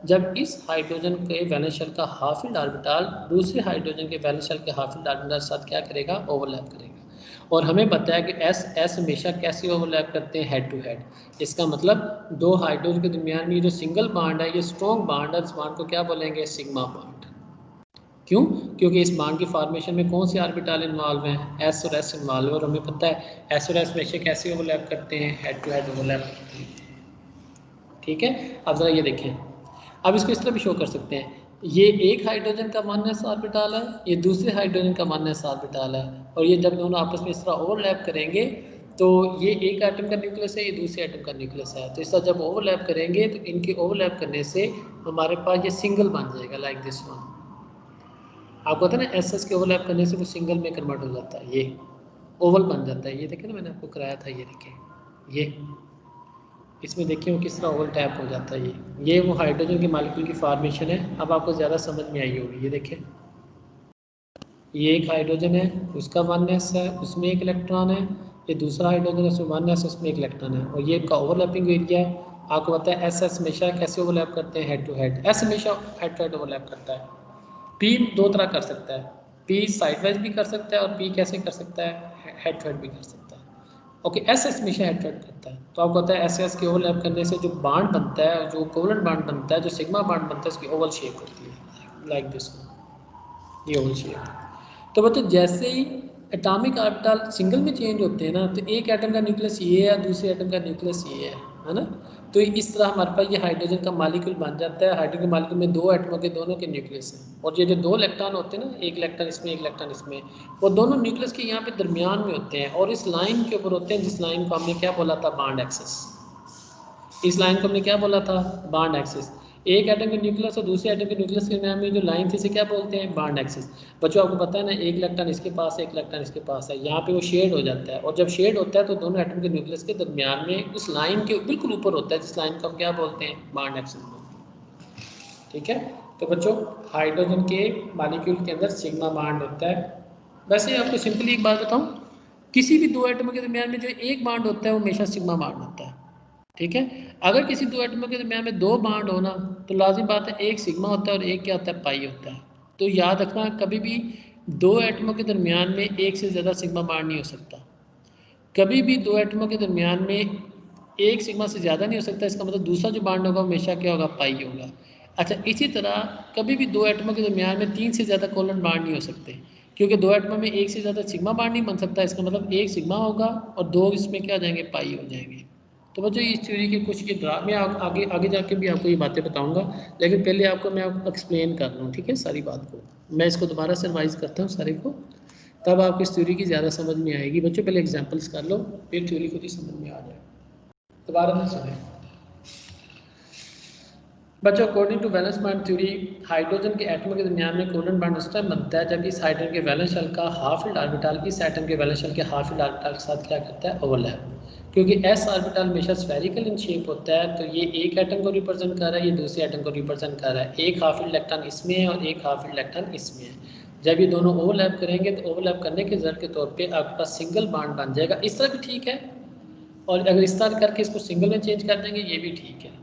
जब इस हाइड्रोजन के वैलेंस शेल का हाफ फील्ड ऑर्बिटल दूसरे हाइड्रोजन के वैलेंस शेल के हाफ फील्ड ऑर्बिटल के साथ क्या करेगा, ओवरलैप करेगा। और हमें पता है कि एस एस हमेशा कैसे ओवरलैप करते हैं, हेड टू हेड। इसका मतलब दो हाइड्रोजन के दरमियान में जो सिंगल बॉन्ड है ये स्ट्रॉन्ग बॉन्ड है, इस बॉन्ड को क्या बोलेंगे, सिग्मा बॉन्ड। क्यों? क्योंकि इस बॉन्ड की फॉर्मेशन में कौन से ऑर्बिटल इन्वॉल्व हैं, एस और एस इन्वॉल्व है, और हमें पता है एस और एस हमेशा कैसे ओवरलैप करते हैं, हेड टू हेड ओवरलैप करते हैं। ठीक है, अब जरा ये देखें, अब इसको इस तरह भी शो कर सकते हैं, ये एक हाइड्रोजन का माइनस ऑर्बिटल है, ये दूसरे हाइड्रोजन का माइनस ऑर्बिटल है, और ये जब दोनों आपस में इस तरह ओवरलैप करेंगे तो ये एक एटम का न्यूक्लियस है, ये दूसरे एटम का न्यूक्लियस है, तो इस तरह जब ओवरलैप करेंगे तो इनके ओवरलैप करने से हमारे पास ये सिंगल बन जाएगा, लाइक दिस वन। आपको पता है ना एस एस के ओवरलैप करने से वो सिंगल में कन्वर्ट हो जाता है, ये ओवल बन जाता है। ये देखें ना, मैंने आपको कराया था, ये देखें, ये इसमें देखिए वो किस तरह ओवल टैप हो जाता है, ये वो हाइड्रोजन के मॉलिक्यूल की फॉर्मेशन है। अब आपको ज़्यादा समझ में आई होगी, ये देखें, ये एक हाइड्रोजन है, उसका 1s है, उसमें एक इलेक्ट्रॉन है, ये दूसरा हाइड्रोजन है, उसमें 1s, उसमें एक इलेक्ट्रॉन है, और ये इनका ओवरलैपिंग एरिया है। आपको पता है एस एस हमेशा कैसे ओवरलैप करते हैं, हेड टू हेड, एस हमेशा हेड टू हेड ओवरलैप करता है। पी दो तरह कर सकता है, पी साइडवाइज भी कर सकता है, और पी कैसे कर सकता है, हेड टू हेड भी कर सकता है। ओके, एस एस हमेशा हेड टू हेड करता है, तो आपको पता है एस एस के ओवरलैप करने से जो बांड बनता है, जो कोवलेंट बांड बनता है, जो सिग्मा बांड बनता है, उसकी ओवल शेप होती है, लाइक दिस, ये ओवल शेप। तो बच्चों जैसे ही एटॉमिक ऑर्बिटल सिंगल में चेंज होते हैं ना, तो एक एटम का न्यूक्लियस ये है, दूसरे एटम का न्यूक्लियस ये है ना। तो इस तरह हमारे पास ये हाइड्रोजन का मॉलिक्यूल बन जाता है। हाइड्रोजन के मॉलिक्यूल में दो एटमों के दोनों के न्यूक्लियस हैं, और ये जो दो इलेक्ट्रॉन होते हैं ना, एक इलेक्ट्रॉन इसमें एक इलेक्ट्रॉन इसमें, वो दोनों न्यूक्लियस के यहाँ पे दरमियान में होते हैं, और इस लाइन के ऊपर होते हैं, जिस लाइन को हमने क्या बोला था, बॉन्ड एक्सिस। इस लाइन को हमने क्या बोला था, बॉन्ड एक्सिस। एक एटम के न्यूक्लियस और दूसरे एटम के न्यूक्लियस के नाम में जो लाइन थी इसे क्या बोलते हैं, बॉन्ड एक्सिस। बच्चों आपको पता है ना, एक इलेक्ट्रॉन इसके पास है, एक इलेक्ट्रॉन इसके पास है, यहाँ पे वो शेड हो जाता है, और जब शेड होता है तो दोनों एटम के न्यूक्लियस के दरमियान में उस लाइन के बिल्कुल ऊपर होता है, जिस लाइन को हम क्या बोलते हैं, बॉन्ड एक्सिस बोलते हैं। ठीक है, तो बच्चों हाइड्रोजन के मॉलिक्यूल के अंदर सिग्मा बॉन्ड होता है। वैसे आपको सिंपली एक बात बताऊँ, किसी भी दो एटमों के दरमियान में जो एक बॉन्ड होता है वो हमेशा सिग्मा बॉन्ड होता है। ठीक है, अगर किसी दो एटमों के दरमियान में दो बॉन्ड होना, तो लाजिम बात है एक सिग्मा होता है और एक क्या होता है, पाई होता है। तो याद रखना, कभी भी दो एटमों के दरमियान में एक से ज़्यादा सिग्मा बॉन्ड नहीं हो सकता। कभी भी दो एटमों के दरमियान में एक सिग्मा से ज़्यादा नहीं हो सकता, इसका मतलब दूसरा जो बॉन्ड होगा हमेशा क्या होगा, पाई होगा। अच्छा, इसी तरह कभी भी दो एटमों के दरमियान में तीन से ज़्यादा कोवलेंट बॉन्ड नहीं हो सकते, क्योंकि दो एटमों में एक से ज़्यादा सिग्मा बॉन्ड नहीं बन सकता। इसका मतलब एक सिग्मा होगा और दो इसमें क्या हो जाएंगे, पाई हो जाएंगे। तो बच्चों इस थ्योरी के कुछ ये ड्रा मैं आगे आगे जाके भी आपको ये बातें बताऊंगा, लेकिन पहले आपको मैं आपको एक्सप्लेन कर रहा हूँ, ठीक है, सारी बात को मैं इसको दोबारा से रिवाइज करता हूँ सारे को, तब आपको इस थ्योरी की ज़्यादा समझ में आएगी। बच्चों पहले एग्जांपल्स कर लो, फिर थ्योरी खुद ही समझ में आ जाए। दोबारा से सुने बच्चों, according to valence bond theory hydrogen के एटम के दरमियान में कोवलेंट बॉन्ड उस टाइम बनता है जब इस हाइड्रोजन के वैलेंस शेल का हाफ फील्ड ऑर्बिटल इस एटम के वैलेंस शेल के हाफ फील्ड ऑर्बिटल के साथ क्या करता है, ओवरलैप। क्योंकि एस ऑर्बिटल हमेशा स्फेरिकल इन शेप होता है, तो ये एक एटम को रिप्रेजेंट कर रहा है, ये दूसरे एटम को रिप्रेजेंट कर रहा है। एक हाफ फील्ड इलेक्ट्रॉन इसमें है और एक हाफ फील्ड इलेक्ट्रॉन इसमें है। जब ये दोनों ओवरलैप करेंगे तो ओवरलैप करने के रिजल्ट के तौर पे आपके पास सिंगल बॉन्ड बन जाएगा। इस तरह भी ठीक है, और अगर इस तरह करके इसको सिंगल में चेंज कर देंगे ये भी ठीक है।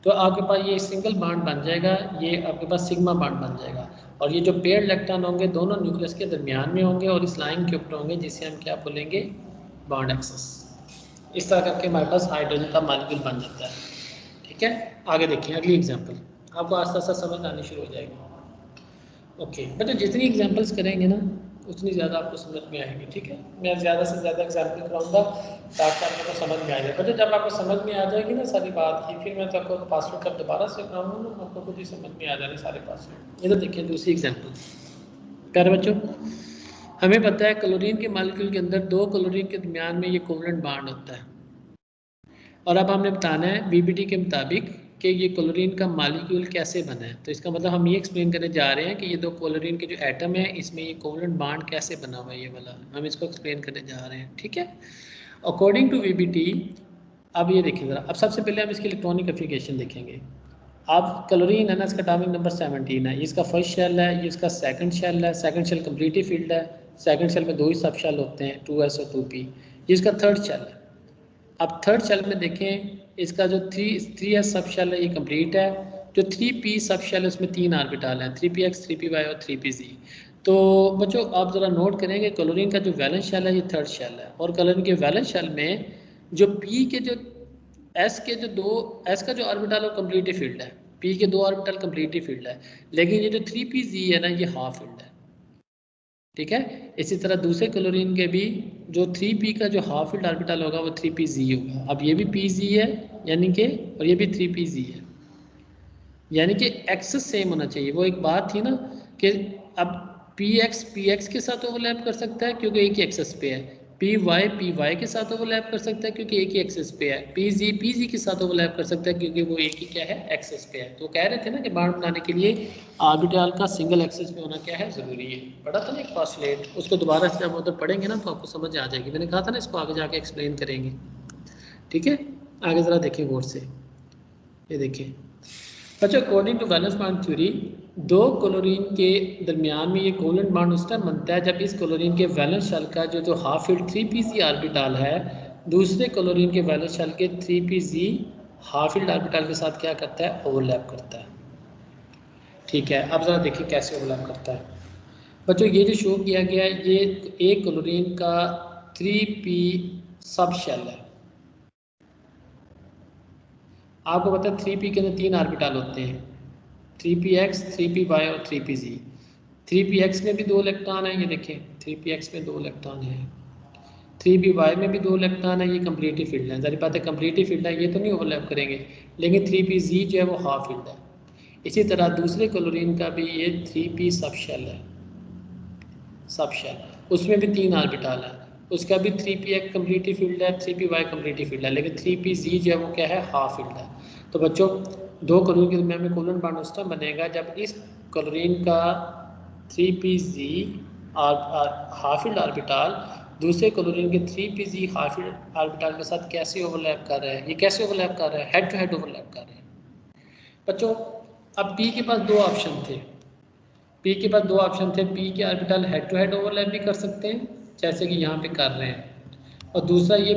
तो आपके पास ये सिंगल बॉन्ड बन जाएगा, ये आपके पास सिग्मा बॉन्ड बन जाएगा, और ये जो पेयर इलेक्ट्रॉन होंगे दोनों न्यूक्लियस के दरमियान में होंगे और इस लाइन के ऊपर होंगे, जिसे हम क्या बोलेंगे, बॉन्ड एक्सिस। इस तरह करके हमारे पास हाइड्रोजन का मॉलिक्यूल बन जाता है। ठीक है, आगे देखिए अगली एग्जांपल, आपको आस्ते आस्ते समझ आनी शुरू हो जाएगी। ओके बेटा, जितनी एग्जांपल्स करेंगे ना उतनी ज़्यादा आपको समझ में आएगी। ठीक है, मैं ज़्यादा से ज़्यादा एग्जांपल कराऊंगा ताकि आपको समझ में आ जाए। बेटा जब आपको समझ में आ जाएगी ना सारी बात की, फिर मैं तो आपको पासवर्ड कब दोबारा से कराऊंगा ना, आपको खुद ही समझ में आ जाने सारे पासवर्ड। इधर देखिए दूसरी एग्जाम्पल, प्यारे बच्चों, हमें पता है क्लोरीन के मॉलिक्यूल के अंदर दो क्लोरीन के दरमियान में ये कोवलेंट बॉन्ड होता है, और अब हमने बताना है बीबीटी के मुताबिक कि ये क्लोरीन का मॉलिक्यूल कैसे बना है, तो इसका मतलब हम ये एक्सप्लेन करने जा रहे हैं कि ये दो क्लोरीन के जो एटम है इसमें ये कोवलेंट बॉन्ड कैसे बना हुआ है, ये वाला हम इसको एक्सप्लेन करने जा रहे हैं। ठीक है, अकॉर्डिंग टू VBT। अब ये देखिए ज़रा, अब सबसे पहले हम इसकी इलेक्ट्रॉनिक कन्फिगरेशन देखेंगे। अब क्लोरीन है ना, इसका एटॉमिक नंबर 17 है, इसका फर्स्ट शेल है, ये इसका सेकंड शेल है, सेकंड शेल कम्प्लीटली फील्ड है, सेकंड शेल में 2 ही सब शेल होते हैं 2s और 2p, ये इसका थर्ड शेल है। अब थर्ड शेल में देखें, इसका जो 3s सब शेल है ये कंप्लीट है, जो 3p सब शेल है उसमें 3 ऑर्बिटल हैं, 3px 3py और 3pz। तो बच्चों आप ज़रा नोट करेंगे क्लोरीन का जो वैलेंस शेल है ये थर्ड शेल है, और क्लोरीन के वैलेंस शेल में जो p के जो s के जो दो s का जो ऑर्बिटल है वो कम्प्लीटली फील्ड है, p के 2 ऑर्बिटल कम्प्लीटली फील्ड है, लेकिन ये जो 3pz है ना ये हाफ फील्ड है। ठीक है, इसी तरह दूसरे क्लोरीन के भी जो 3p का जो हाफ फील्ड ऑर्बिटल होगा वो 3pz होगा। अब ये भी pz है यानी कि, और ये भी 3pz है, यानी कि एक्सेस सेम होना चाहिए। वो एक बात थी ना कि अब px के साथ ओवरलैप कर सकता है क्योंकि एक ही एक्सेस पे है, py के साथ ओवरलैप कर सकता है क्योंकि एक ही एक्सेस पे है, pz के साथ ओवरलैप कर सकता है क्योंकि वो एक ही क्या है एक्सेस पे है। तो कह रहे थे ना कि बॉन्ड बनाने के लिए ऑर्बिटल का सिंगल एक्सेस पे होना क्या है ज़रूरी है। पढ़ा था ना एक पोस्टुलेट, उसको दोबारा से जब उधर पढ़ेंगे ना तो आपको समझ आ जाएगी। मैंने कहा था ना इसको आगे जाके एक्सप्लेन करेंगे। ठीक है, आगे ज़रा देखिए गौर से, ये देखिए अच्छा, according to valence bond theory दो क्लोरीन के दरमियान में ये कोवलेंट बॉन्ड उस टाइम बनता है जब इस क्लोरीन के वैलेंस शेल का जो हाफ फील्ड 3pz ऑर्बिटल है दूसरे क्लोरीन के वैलेंस शेल के 3pz हाफ फील्ड ऑर्बिटल के साथ क्या करता है, ओवरलैप करता है। ठीक है, अब ज़रा देखिए कैसे ओवरलैप करता है। बच्चों ये जो शो किया गया है ये एक क्लोरीन का 3p सब शेल है। आपको पता है 3p के अंदर 3 ऑर्बिटल होते हैं, 3px 3py और 3pz। 3px में भी 2 इलेक्ट्रॉन है, ये देखें 3px में 2 इलेक्ट्रॉन है, 3py में भी 2 इलेक्ट्रॉन है, ये कम्प्लीटली फील्ड है। ज़ाहिर बात है कम्प्लीटली फील्ड है, ये तो नहीं ओवरलैप करेंगे, लेकिन 3pz जो है वो हाफ फील्ड है। इसी तरह दूसरे क्लोरीन का भी ये 3p सब शेल है, सब शेल, उसमें भी 3 ऑर्बिटल है, उसका भी 3px कम्प्लीटली फील्ड है, 3py कम्प्लीटली फील्ड है, लेकिन 3pz जो है वो क्या है, हाफ फील्ड है। तो बच्चों दो क्लोरीन के दरमियान में कोवलेंट बॉन्ड उस टाइम बनेगा जब इस क्लोरीन का 3pz हाफ फील्ड ऑर्बिटल दूसरे क्लोरीन के 3pz हाफ फील्ड ऑर्बिटल के साथ कैसे ओवरलैप कर रहा है, ये कैसे ओवरलैप कर रहा है, हेड टू हेड ओवरलैप कर रहे हैं। बच्चों अब p के पास 2 ऑप्शन थे, p के पास 2 ऑप्शन थे, p के orbital head to head overlap भी कर सकते हैं जैसे कि यहाँ पे कर रहे हैं, और दूसरा ये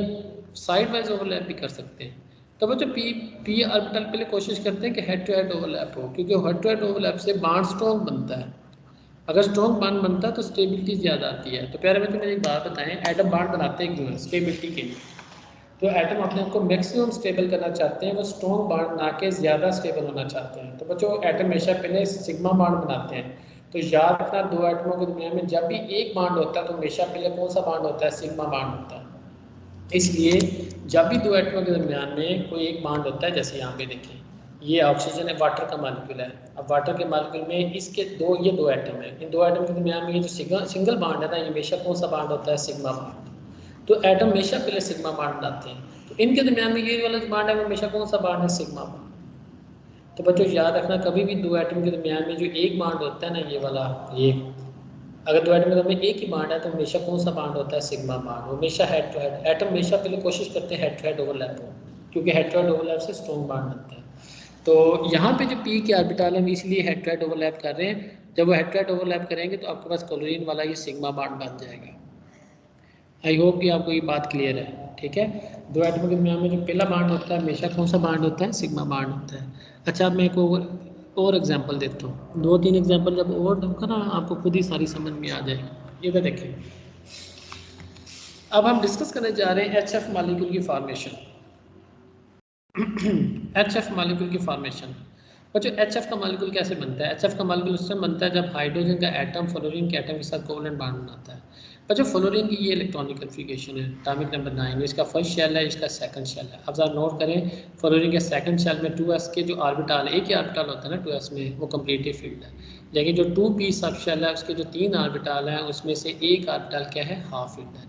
साइड वाइज ओवरलैप भी कर सकते हैं। तो बच्चों p ऑर्बिटल पहले कोशिश करते हैं कि हेड टू हेड ओवरलैप हो, क्योंकि हेड टू हेड ओवरलैप से बॉन्ड स्ट्रॉन्ग बनता है। अगर स्ट्रॉन्ग बॉन्ड बनता है तो स्टेबिलिटी ज़्यादा आती है। तो प्यारे बच्चों मुझे एक बात बताएं, एटम बॉन्ड बनाते हैं क्यों, स्टेबिलिटी के लिए। तो एटम अपने आप को मैक्सिमम स्टेबल करना चाहते हैं, वो स्ट्रॉन्ग बॉन्ड बना के ज़्यादा स्टेबल होना चाहते हैं। तो बच्चों एटम हमेशा पहले सिग्मा बॉन्ड बनाते हैं। तो याद रखना 2 एटमों के दरमियान में जब भी एक बॉन्ड होता है तो हमेशा पहले कौन सा बॉन्ड होता है, सिग्मा बॉन्ड होता है। इसलिए जब भी 2 एटमों के दरमियान में कोई एक बॉन्ड होता है, जैसे यहाँ पे देखें ये ऑक्सीजन है, वाटर का मॉलिक्यूल है। अब वाटर के मॉलिक्यूल में इसके ये दो एटम है, इन 2 एटम के दरमियान में ये जो सिंगल बॉन्ड है ना, ये हमेशा कौन सा बॉन्ड होता है, सिग्मा बॉन्ड। तो एटम हमेशा पहले सिग्मा बॉन्ड बनाते हैं, तो इनके दरमियान में ये वाला जो बॉन्ड है वो हमेशा कौन सा बॉन्ड है, सिग्मा बॉन्ड। तो बच्चों याद रखना कभी भी 2 एटम के दरमियान में जो एक बॉन्ड होता है ना, ये वाला, ये अगर 2 एटम में एक ही बॉन्ड है तो हमेशा कौन सा बॉन्ड होता है, सिग्मा बॉन्ड। हमेशा हेड टू हेड, एटम हमेशा पहले कोशिश करते हैं हेड टू हेड ओवरलैप हो, क्योंकि हेड टू हेड ओवरलैप से स्ट्रॉन्ग बॉन्ड बनता है। तो यहाँ पे जो p के ऑर्बिटल हम इसलिए हेड टू हेड ओवरलैप कर रहे हैं, जब वो हेड टू हेड ओवरलैप करेंगे तो आपके पास क्लोरीन वाला ये सिग्मा बॉन्ड बन जाएगा। आई होप कि आपको ये बात क्लियर है। ठीक है, 2 एटम के दरमियान में जो पहला बॉन्ड होता है हमेशा कौन सा बॉन्ड होता है, सिग्मा बॉन्ड होता है। अच्छा, अब मैं एक और एग्जांपल देता हूँ, 2-3 एग्जांपल जब और दूंगा ना आपको खुद ही सारी समझ में आ जाएगी। ये देखें, अब हम डिस्कस करने जा रहे हैं HF मॉलिक्यूल की फॉर्मेशन। HF मॉलिक्यूल की फॉर्मेशन। बच्चों HF का मॉलिक्यूल कैसे बनता है, HF का मॉलिक्यूल उस टाइम बनता है जब हाइड्रोजन का एटम फ्लोरीन के एटम के साथ कोवलेंट बॉन्ड बनाता है। बच्चों फ्लोरीन की ये इलेक्ट्रॉनिक कन्फिगरेशन है, एटॉमिक नंबर 9, इसका फर्स्ट शेल है, इसका सेकंड शेल है। अब जरा नोट करें, फ्लोरीन के सेकंड शेल में 2s के जो ऑर्बिटल, एक ही ऑर्बिटल होता है ना 2s में, वो कम्प्लीटली फील्ड है। लेकिन जो 2p सब शेल है उसके जो 3 ऑर्बिटल हैं उसमें से एक ऑर्बिटल क्या है, हाफ फील्ड है।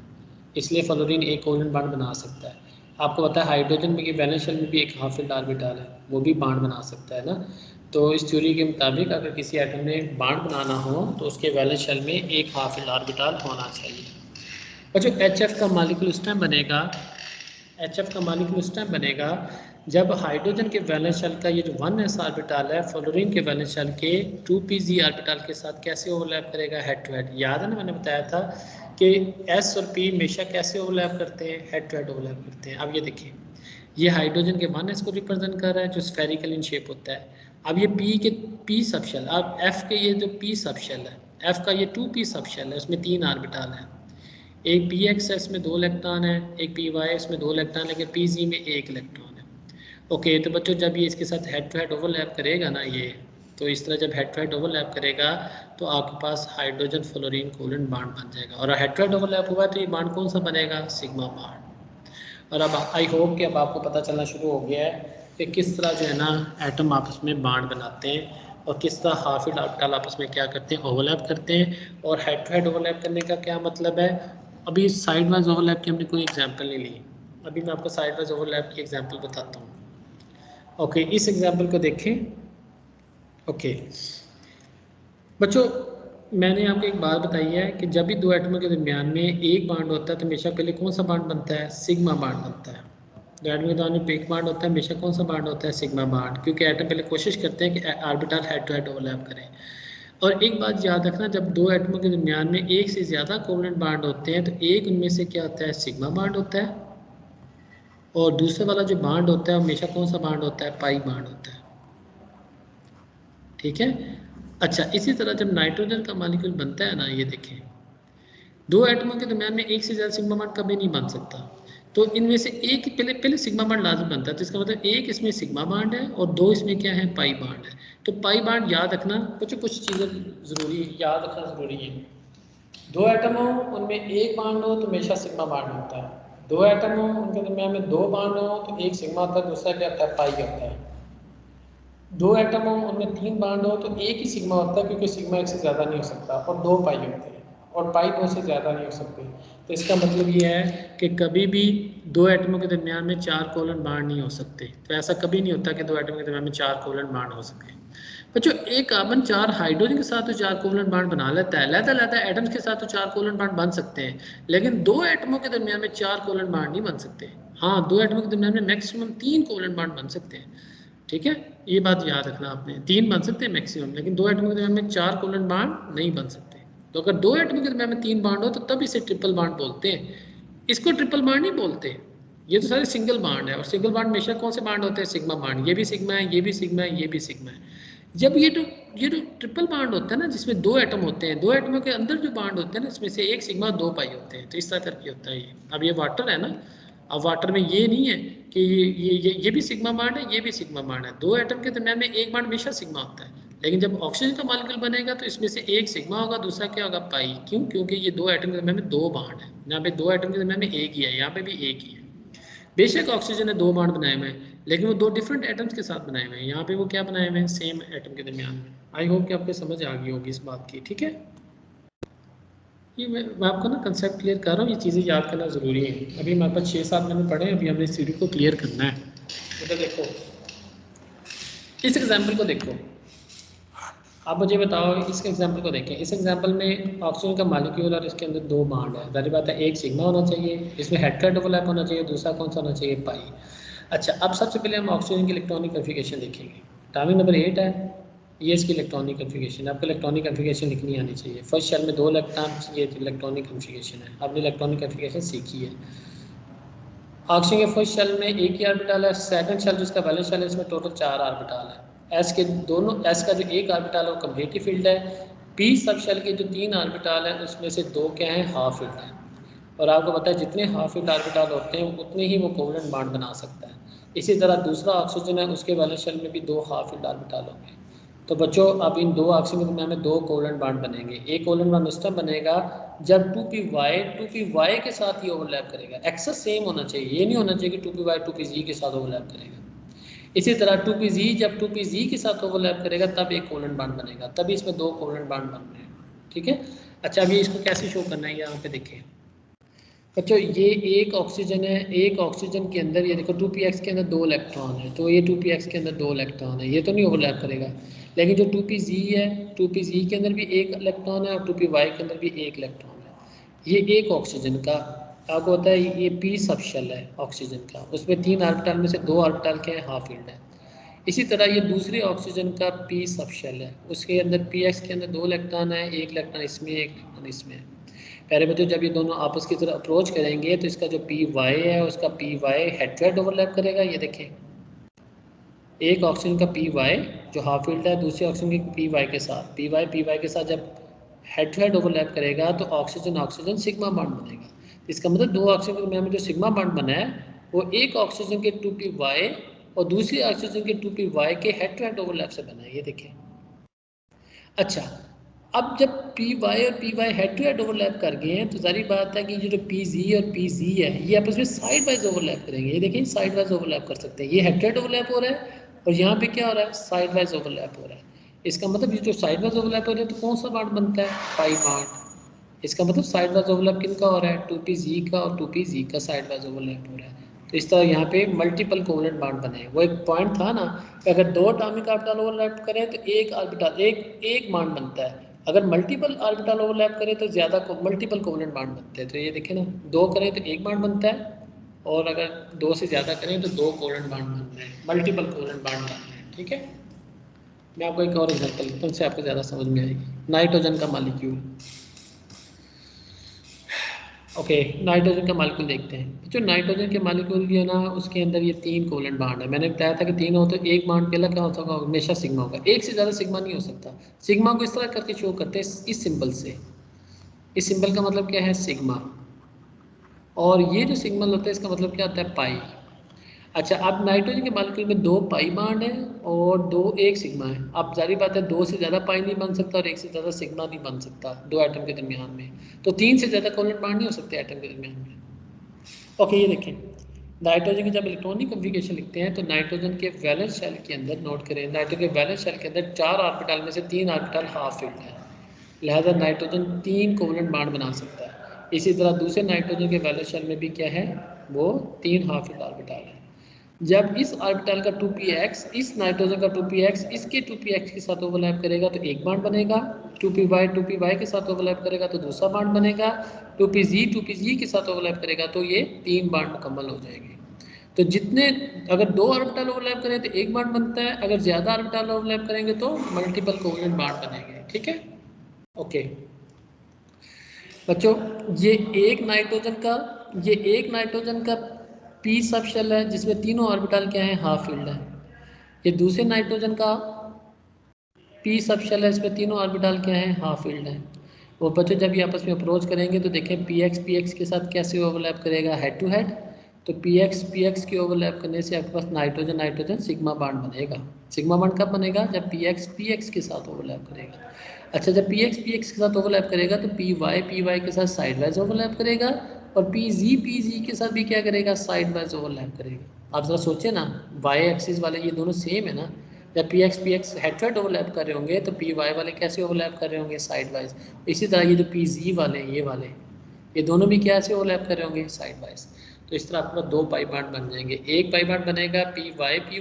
इसलिए फ्लोरीन एक कोवलेंट बॉन्ड बना सकता है। आपको पता है हाइड्रोजन में कि वैलेंस शेल में भी एक हाफ फिल्ड ऑर्बिटल है, वो भी बांड बना सकता है ना। तो इस थ्योरी के मुताबिक अगर किसी एटम में बांड बनाना हो तो उसके वैलेंस शेल में एक हाफ फिल्ड ऑर्बिटल होना चाहिए। और जो HF का मॉलिक्यूल उस टाइम बनेगा, HF का मॉलिक्यूल उस टाइम बनेगा जब हाइड्रोजन के वैलेंस शेल का ये जो 1s ऑर्बिटल है फ्लोरीन के वैलेंस शेल के 2pz ऑर्बिटल के साथ कैसे ओवरलैप करेगा, हेड टू हेड। याद है ना, मैंने बताया था कि S और P हमेशा कैसे ओवरलैप करते हैं, हेड टू हेड ओवरलैप करते हैं। अब ये देखिए, ये हाइड्रोजन के 1s को रिप्रेजेंट कर रहा है जो स्फेरिकल इन शेप होता है। अब ये P के P सबशेल, अब F के ये जो P सबशेल है, F का ये 2p सबशेल है, उसमें 3 ऑर्बिटल है। एक पी एक्स है, इसमें 2 इलेक्ट्रॉन है, एक पी वाई इसमें 2 इलेक्ट्रॉन है, लेकिन पी जी में 1 इलेक्ट्रॉन है। ओके, तो बच्चों जब ये इसके साथ हेड टू हेड ओवरलैप करेगा ना ये, तो इस तरह जब हेड टू हेड ओवरलैप करेगा तो आपके पास हाइड्रोजन फ्लोरीन कोवेलेंट बॉन्ड बन जाएगा। और हेड टू हेड ओवरलैप हुआ तो ये बॉन्ड कौन सा बनेगा, सिग्मा बॉन्ड। और अब आई होप कि अब आपको पता चलना शुरू हो गया है कि किस तरह जो है ना एटम आपस में बॉन्ड बनाते हैं और किस तरह हाफ फिल्ड ऑर्बिटल आपस में क्या करते हैं, ओवरलैप करते हैं। और हेड टू हेड ओवरलैप करने का क्या मतलब है, अभी साइड वाइज ओवरलैप की हमने कोई एग्जांपल नहीं ली, अभी मैं आपको साइड वाइज ओवरलैप की एग्जांपल बताता हूँ। ओके, इस एग्जांपल को देखें। ओके बच्चों, मैंने आपको एक बात बताई है कि जब भी दो एटमों के दरमियान में एक बॉन्ड होता है तो हमेशा पहले कौन सा बॉन्ड बनता है, सिग्मा बॉन्ड बनता है। दो एटम के दरमियान में एक बॉन्ड होता है, हमेशा कौन सा बॉन्ड होता है, सिग्मा बॉन्ड, क्योंकि एटम पहले कोशिश करते हैं कि orbital head to head overlap करें। और एक बात याद रखना, जब दो एटमों के दरमियान में एक से ज़्यादा कोवेलेंट बॉन्ड होते हैं तो एक उनमें से क्या होता है, सिग्मा बॉन्ड होता है, और दूसरे वाला जो बॉन्ड होता है हमेशा कौन सा बॉन्ड होता है, पाई बॉन्ड होता है। ठीक है। अच्छा, इसी तरह जब नाइट्रोजन का मॉलिक्यूल बनता है ना, ये देखें, दो एटमों के दरमियान में एक से ज़्यादा सिग्मा बॉन्ड कभी नहीं बन सकता। तो इनमें से एक पहले पहले सिग्मा बॉन्ड लाजम बनता है, तो इसका मतलब एक इसमें सिग्मा बॉन्ड है और दो इसमें क्या है, पाई बॉन्ड है। तो पाई बॉन्ड याद रखना कुछ चीज़ें ज़रूरी याद रखना ज़रूरी है। दो एटम हो उनमें एक बॉन्ड हो तो हमेशा सिग्मा बॉन्ड होता है। दो एटम हो उनके दरमियान में दो बॉन्ड हो तो एक सिग्मा होता है, दूसरा क्या होता है, पाई होता है। दो एटम हो उनमें तीन बॉन्ड हो तो एक ही सिग्मा होता है, क्योंकि सिग्मा एक से ज़्यादा नहीं हो सकता, और दो पाई होते हैं, और पाई दो से ज़्यादा नहीं हो सकती। तो इसका मतलब ये है कि कभी भी दो एटमों के दरमियान में चार कोवेलेंट बॉन्ड नहीं हो सकते। तो ऐसा कभी नहीं होता कि दो एटमों के दरमियान में चार कोवेलेंट बॉन्ड हो सके। बच्चों, एक कार्बन चार हाइड्रोजन के साथ तो चार कोवेलेंट बॉन्ड बना लेता है, अलग-अलग एटम्स के साथ तो चार कोवेलेंट बॉन्ड बन सकते हैं, लेकिन दो एटमों के दरमियान में चार कोवेलेंट बॉन्ड नहीं बन सकते। हाँ, दो एटमों के दरमियान में मैक्सिमम तीन कोवेलेंट बॉन्ड बन सकते हैं। ठीक है, ये बात याद रखना आपने, तीन बन सकते हैं मैक्सिमम, लेकिन दो एटमों के दरमियान में चार कोवेलेंट बॉन्ड नहीं बन सकते। तो अगर दो एटमों के दरमियान में तीन बॉन्ड हो तो तब इसे ट्रिपल बॉन्ड बोलते हैं। इसको ट्रिपल बॉन्ड नहीं बोलते, ये तो सारे सिंगल बॉन्ड है, और सिंगल बॉन्ड हमेशा कौन से बॉन्ड होते हैं, सिग्मा बॉन्ड। ये भी सिग्मा है, ये भी सिग्मा है, ये भी सिग्मा है। जब ये जो ट्रिपल बॉन्ड होता है ना, जिसमें दो एटम होते हैं, दो एटमों के अंदर जो बॉन्ड होते हैं ना, इसमें से एक सिग्मा दो पाई होते हैं, तो इस तरह करके होता है ये। अब ये वाटर है ना, अब वाटर में ये नहीं है कि ये भी सिग्मा बॉन्ड है, ये भी सिग्मा बॉन्ड है। दो एटम के दरमियान में एक बॉन्ड हमेशा सिग्मा होता है, लेकिन जब ऑक्सीजन का मॉलिक्यूल बनेगा तो इसमें से एक सिग्मा होगा, दूसरा क्या होगा, पाई। क्यों? क्योंकि ये दो एटम के दरमियान में दो बॉन्ड है। यहाँ पे दो एटम के दरमियान में एक ही है, यहाँ पे भी एक ही है। बेशक ऑक्सीजन ने दो बॉन्ड बनाए हुए हैं, लेकिन वो दो डिफरेंट एटम्स के साथ बनाए हुए हैं। यहाँ पे वो क्या बनाए हुए हैं, सेम एटम के दरमियान में। आई होप कि आपको समझ आ गई होगी इस बात की। ठीक है, ये मैं आपको ना कंसेप्ट क्लियर कर रहा हूँ, ये चीज़ें याद करना ज़रूरी है। अभी हमारे पास 6-7 महीने पढ़े, अभी हमने इस सीरीज को क्लियर करना है। तो देखो, इस एग्जाम्पल को देखो, आप मुझे बताओ, इस एग्जाम्पल को देखें। इस एग्जाम्पल में ऑक्सीजन का मॉलिक्यूल और इसके अंदर दो बॉन्ड है। जाहिर बात है एक सिग्मा होना चाहिए, इसमें हेड टू हेड ओवरलैप होना चाहिए, दूसरा कौन सा होना चाहिए, पाई। अच्छा, अब सबसे पहले हम ऑक्सीजन की इलेक्ट्रॉनिक कन्फिगरेशन देखेंगे। टॉपिक नंबर 8 है, ये इसकी इलेक्ट्रॉनिक कन्फिगरेशन। आपको इलेक्ट्रॉनिक कन्फिगरेशन लिखनी आनी चाहिए। फर्स्ट शेल में दो इलेक्ट्रॉन, ये इलेक्ट्रॉनिक कन्फिगरेशन है। आपने इलेक्ट्रॉनिक कन्फिगरेशन सीखी है। ऑक्सीजन के फर्स्ट शेल में एक ही ऑर्बिटल है, सेकंड शेल जिसका वैलेंस शेल है, इसमें टोटल 4 ऑर्बिटल है। एस के दोनों, एस का जो एक ऑर्बिटल है वो कम्युनिटी फील्ड है। पी सब शेल के जो 3 ऑर्बिटल हैं उसमें से 2 क्या हैं, हाफ फील्ड है। और आपको पता है जितने हाफ फील्ड ऑर्बिटल होते हैं उतने ही वो कोवेलेंट बॉन्ड बना सकता है। इसी तरह दूसरा ऑक्सीजन है, उसके वैलेंस शेल में भी 2 हाफ फील्ड ऑर्बिटल होंगे। तो बच्चों, अब इन दो ऑक्सीजन के दरमियान में 2 कोवेलेंट बॉन्ड बनेंगे। एक कोवेलेंट बॉन्ड उस टाइम बनेगा जब 2py के साथ ही ओवरलैप करेगा। एक्सेस सेम होना चाहिए, ये नहीं होना चाहिए कि 2py 2pz के साथ ओवरलैप करेगा। इसी तरह 2pz जब 2pz के साथ ओवरलैप करेगा तब एक कोवेलेंट बॉन्ड बनेगा, तभी इसमें 2 कोवेलेंट बॉन्ड बन रहे हैं। ठीक है। अच्छा, अभी इसको कैसे शो करना है यहाँ पे देखें। बच्चों ये एक ऑक्सीजन है, एक ऑक्सीजन के अंदर ये देखो 2px के अंदर 2 इलेक्ट्रॉन है, तो ये 2px के अंदर 2 इलेक्ट्रॉन है, ये तो नहीं ओवरलैप करेगा। लेकिन जो 2pz है, 2pz के अंदर भी एक इलेक्ट्रॉन है और 2py के अंदर भी एक इलेक्ट्रॉन है। ये एक ऑक्सीजन का आपको होता है, ये p सबशेल है ऑक्सीजन का, उसमें 3 ऑर्बिटल में से 2 ऑर्बिटल के हाफ फील्ड है। इसी तरह ये दूसरे ऑक्सीजन का p सबशेल है, उसके अंदर px के अंदर 2 इलेक्ट्रॉन है, एक इलेक्ट्रॉन इसमें एक इलेक्ट्रॉन इसमें है। पहले बच्चों जब ये दोनों आपस की तरफ अप्रोच करेंगे तो इसका जो पी वाई है उसका P Y head to head overlap करेगा। ये देखें एक ऑक्सीजन का पी वाई जो हाफ फील्ड है दूसरे ऑक्सीजन के पी वाई के साथ, पी वाई के साथ जब हेड टू हेड ओवरलैप करेगा तो ऑक्सीजन ऑक्सीजन सिग्मा बॉन्ड बनेगा। इसका मतलब दो ऑक्सीजन के में जो सिग्मा बॉन्ड बना है वो एक ऑक्सीजन के 2py और दूसरी ऑक्सीजन के 2py के हेड टू हेड ओवरलैप से बना है। ये देखें। अच्छा, अब जब पी वाई और P Y head to head overlap कर गए हैं तो सारी बात है कि ये जो पी जी और पी जी है ये आपस में साइड वाइज ओवरलैप करेंगे। ये देखिए साइड वाइज ओवरलैप कर सकते हैं, ये हेड टू हेड ओवरलैप हो रहा है और यहाँ पे क्या हो रहा है, साइड वाइज ओवरलैप हो रहा है। इसका मतलब ये जो साइड वाइज ओवरलैप हो रहा है तो कौन सा बॉन्ड बनता है, पाई बॉन्ड। इसका मतलब साइड वाइज ओवरलैप किनका हो रहा है, 2pz का और 2pz का साइड वाइज ओवरलैप हो रहा है। तो इस तरह यहाँ पे मल्टीपल कोवलेंट बॉन्ड बने। वो एक पॉइंट था ना कि अगर 2 एटॉमिक ऑर्बिटल ओवरलैप करें तो एक ऑर्बिटल एक बॉन्ड बनता है, अगर मल्टीपल ऑर्बिटल ओवरलैप करें तो ज़्यादा मल्टीपल कोवलेंट बॉन्ड बनते हैं। तो ये देखें ना, 2 करें तो एक बॉन्ड बनता है और अगर 2 से ज़्यादा करें तो 2 कोवलेंट बॉन्ड बन रहे हैं, मल्टीपल कोवलेंट बॉन्ड बन रहे हैं। ठीक है, मैं आपको एक और एग्जाम्पल देता हूँ, उससे आपको ज़्यादा समझ में आएगी। नाइट्रोजन का मॉलिक्यूल, ओके नाइट्रोजन का मॉलिक्यूल देखते हैं। जो नाइट्रोजन के मॉलिक्यूल जो है ना उसके अंदर ये 3 कोवलेंट बॉन्ड है। मैंने बताया था कि 3 हो तो एक बॉन्ड पहला क्या होता होगा, हमेशा सिग्मा होगा, एक से ज़्यादा सिग्मा नहीं हो सकता। सिग्मा को इस तरह करके शो करते हैं इस सिंबल से, इस सिंबल का मतलब क्या है सिग्मा, और ये जो सिग्नल होता है इसका मतलब क्या होता है पाई। अच्छा, अब नाइट्रोजन के मॉलिक्यूल में 2 पाई बॉन्ड है और 2 एक सिग्मा है। अब जारी बात है 2 से ज़्यादा पाई नहीं बन सकता और 1 से ज़्यादा सिग्मा नहीं बन सकता दो एटम के दरमियान में, तो 3 से ज़्यादा कोवलेंट बॉन्ड नहीं हो सकते एटम के दरमियान में। ओके, ये देखें नाइट्रोजन की जब इलेक्ट्रॉनिक कॉन्फ़िगरेशन लिखते हैं तो नाइट्रोजन के वैलेंस शेल के अंदर नोट करें, नाइट्रोजन के वैलेंस शेल के अंदर 4 ऑर्बिटल में से 3 ऑर्बिटल हाफ फिल्ड है, लिहाजा नाइट्रोजन 3 कोवलेंट बॉन्ड बना सकता है। इसी तरह दूसरे नाइट्रोजन के वैलेंस शेल में भी क्या है, वो 3 हाफ फिल्ड ऑर्बिटल है। जब इस ऑर्बिटल का 2px इस नाइट्रोजन का 2px इसके 2px के साथ ओवरलैप करेगा तो एक बॉन्ड बनेगा, 2py के साथ ओवरलैप करेगा तो दूसरा बॉन्ड बनेगा, 2pz के साथ ओवरलैप करेगा तो ये 3 बॉन्ड मुकम्मल हो जाएंगे। तो जितने अगर 2 ऑर्बिटल ओवरलैप करें तो एक बॉन्ड बनता है, अगर ज़्यादा ऑर्बिटल ओवरलैप करेंगे तो मल्टीपल कोवलेंट बॉन्ड बनेंगे। ठीक है, ओके बच्चों, ये एक नाइट्रोजन का पी सब शेल है जिसमें तीनों ऑर्बिटल क्या है, हाफ फील्ड है। ये दूसरे नाइट्रोजन का पी सब शेल है, इसमें तीनों ऑर्बिटल क्या है, हाफ फील्ड है। वो बच्चों जब ये आपस में अप्रोच करेंगे तो देखें पी एक्स के साथ कैसे ओवरलैप करेगा, हेड टू हेड। तो पी एक्स के ओवरलैप करने से आपके पास नाइट्रोजन नाइट्रोजन सिग्मा बॉन्ड बनेगा। सिग्मा बॉन्ड कब बनेगा, जब पी एक्स के साथ ओवरलैप करेगा। अच्छा, जब पी एक्स के साथ ओवरलैप करेगा तो पी वाई के साथ साइड वाइज ओवरलैप करेगा और पी जी के साथ भी क्या करेगा, साइड वाइज ओवरलैप करेगा। आप ज़रा सोचिए ना, वाई एक्सिस वाले ये दोनों सेम है ना, जब P X head to head overlap कर रहे होंगे तो पी वाई वाले कैसे ओवरलैप कर रहे होंगे, साइड वाइज। इसी तरह ये जो पी जी वाले ये वाले ये दोनों भी कैसे ओवरलैप कर रहे होंगे, साइड वाइज। तो इस तरह आपके पास 2 पाई बॉन्ड बन जाएंगे, एक पाई बॉन्ड बनेगा पी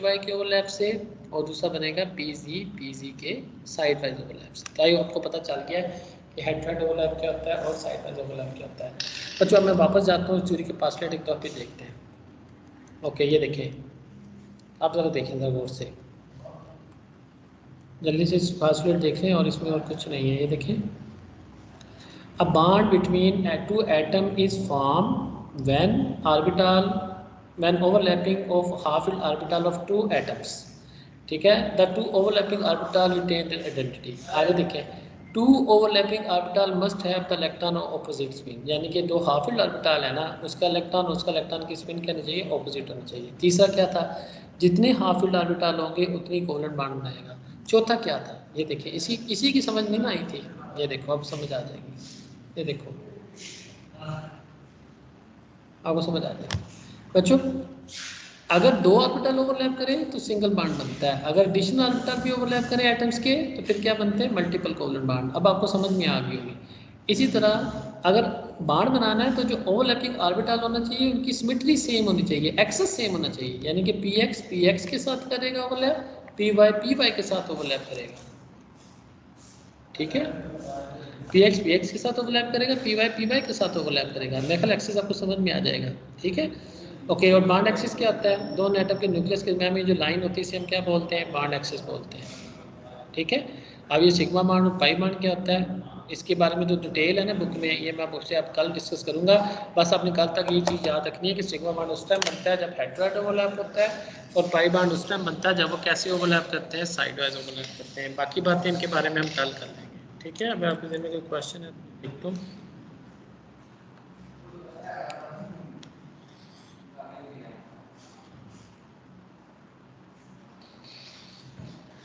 वाई के ओवरलैप से और दूसरा बनेगा पी जी के साइड वाइज ओवरलैप से। तो आपको पता चल गया कि हेड टू हेड ओवरलैप क्या होता है और साइड वाइज ओवरलैप क्या होता है। बच्चों अब मैं वापस जाता हूँ थ्योरी के पास्टलेटिक टॉपिक देखते हैं। ओके, ये देखें, आप ज़रा देखें ज़रा गौर से, जल्दी से पास्टलेट देखें और इसमें और कुछ नहीं है। ये देखें, a bond between two atom is formed when overlapping of half-filled orbital of two atoms. ठीक है, the two overlapping orbital retain their identity. आगे देखें, two overlapping orbital must have the electron opposite spin, यानी कि दो हाफ-filled orbital है ना, उसका इलेक्ट्रॉन की स्पिन क्या होनी चाहिए, ऑपोजिट होनी चाहिए। तीसरा क्या था, जितने हाफ-filled orbital होंगे उतनी कोवलेंट बॉन्ड बनाएगा। चौथा क्या था, ये देखिए, इसी की समझ नहीं ना आई थी, ये देखो अब समझ आ जाएगी। ये देखो आपको समझ आ जाएगा बच्चों, अगर 2 ऑर्बिटल ओवरलैप करें तो सिंगल बॉन्ड बनता है, अगर एडिशनल ऑर्बिटल भी ओवरलैप करें एटम्स के तो फिर क्या बनते हैं, मल्टीपल कोवलेंट बॉन्ड। अब आपको समझ में आ गई होगी। इसी तरह अगर बाण बनाना है तो जो ओवरलैपिंग ऑर्बिटल होना चाहिए उनकी सिमेट्री सेम होनी चाहिए, एक्सेस सेम होना चाहिए, यानी कि पी एक्स के साथ करेगा ओवरलैप, पी वाई के साथ ओवरलैप करेगा, ठीक है। पी एक्स के साथ ओवरलैप करेगा, पी वाई के साथ ओवरलैप करेगा। मेटल एक्सिस आपको समझ में आ जाएगा, ठीक है। ओके, और बाउंड एक्सिस क्या होता है? दोनों एटम के न्यूक्लियस के दरमियान में जो लाइन होती है इसे हम क्या बोलते हैं? बाउंड एक्सिस बोलते हैं, ठीक है। अब ये सिग्मा बाउंड और पाई बाउंड क्या होता है, इसके बारे में जो डिटेल है ना बुक में, ये मैं आपसे आप कल डिस्कस करूंगा। बस आपने कल तक ये चीज़ याद रखनी है कि सिग्मा बाउंड उस टाइम बनता है जब हेड टू हेड ओवरलैप होता है, और पाई बाउंड उस टाइम बनता है जब वो कैसे ओवरलैप करते हैं? साइड वाइज ओवरलैप करते हैं। बाकी बातें इनके बारे में हम कल कर लेंगे, ठीक है। अब आपके दिन में कोई क्वेश्चन है लिख दो।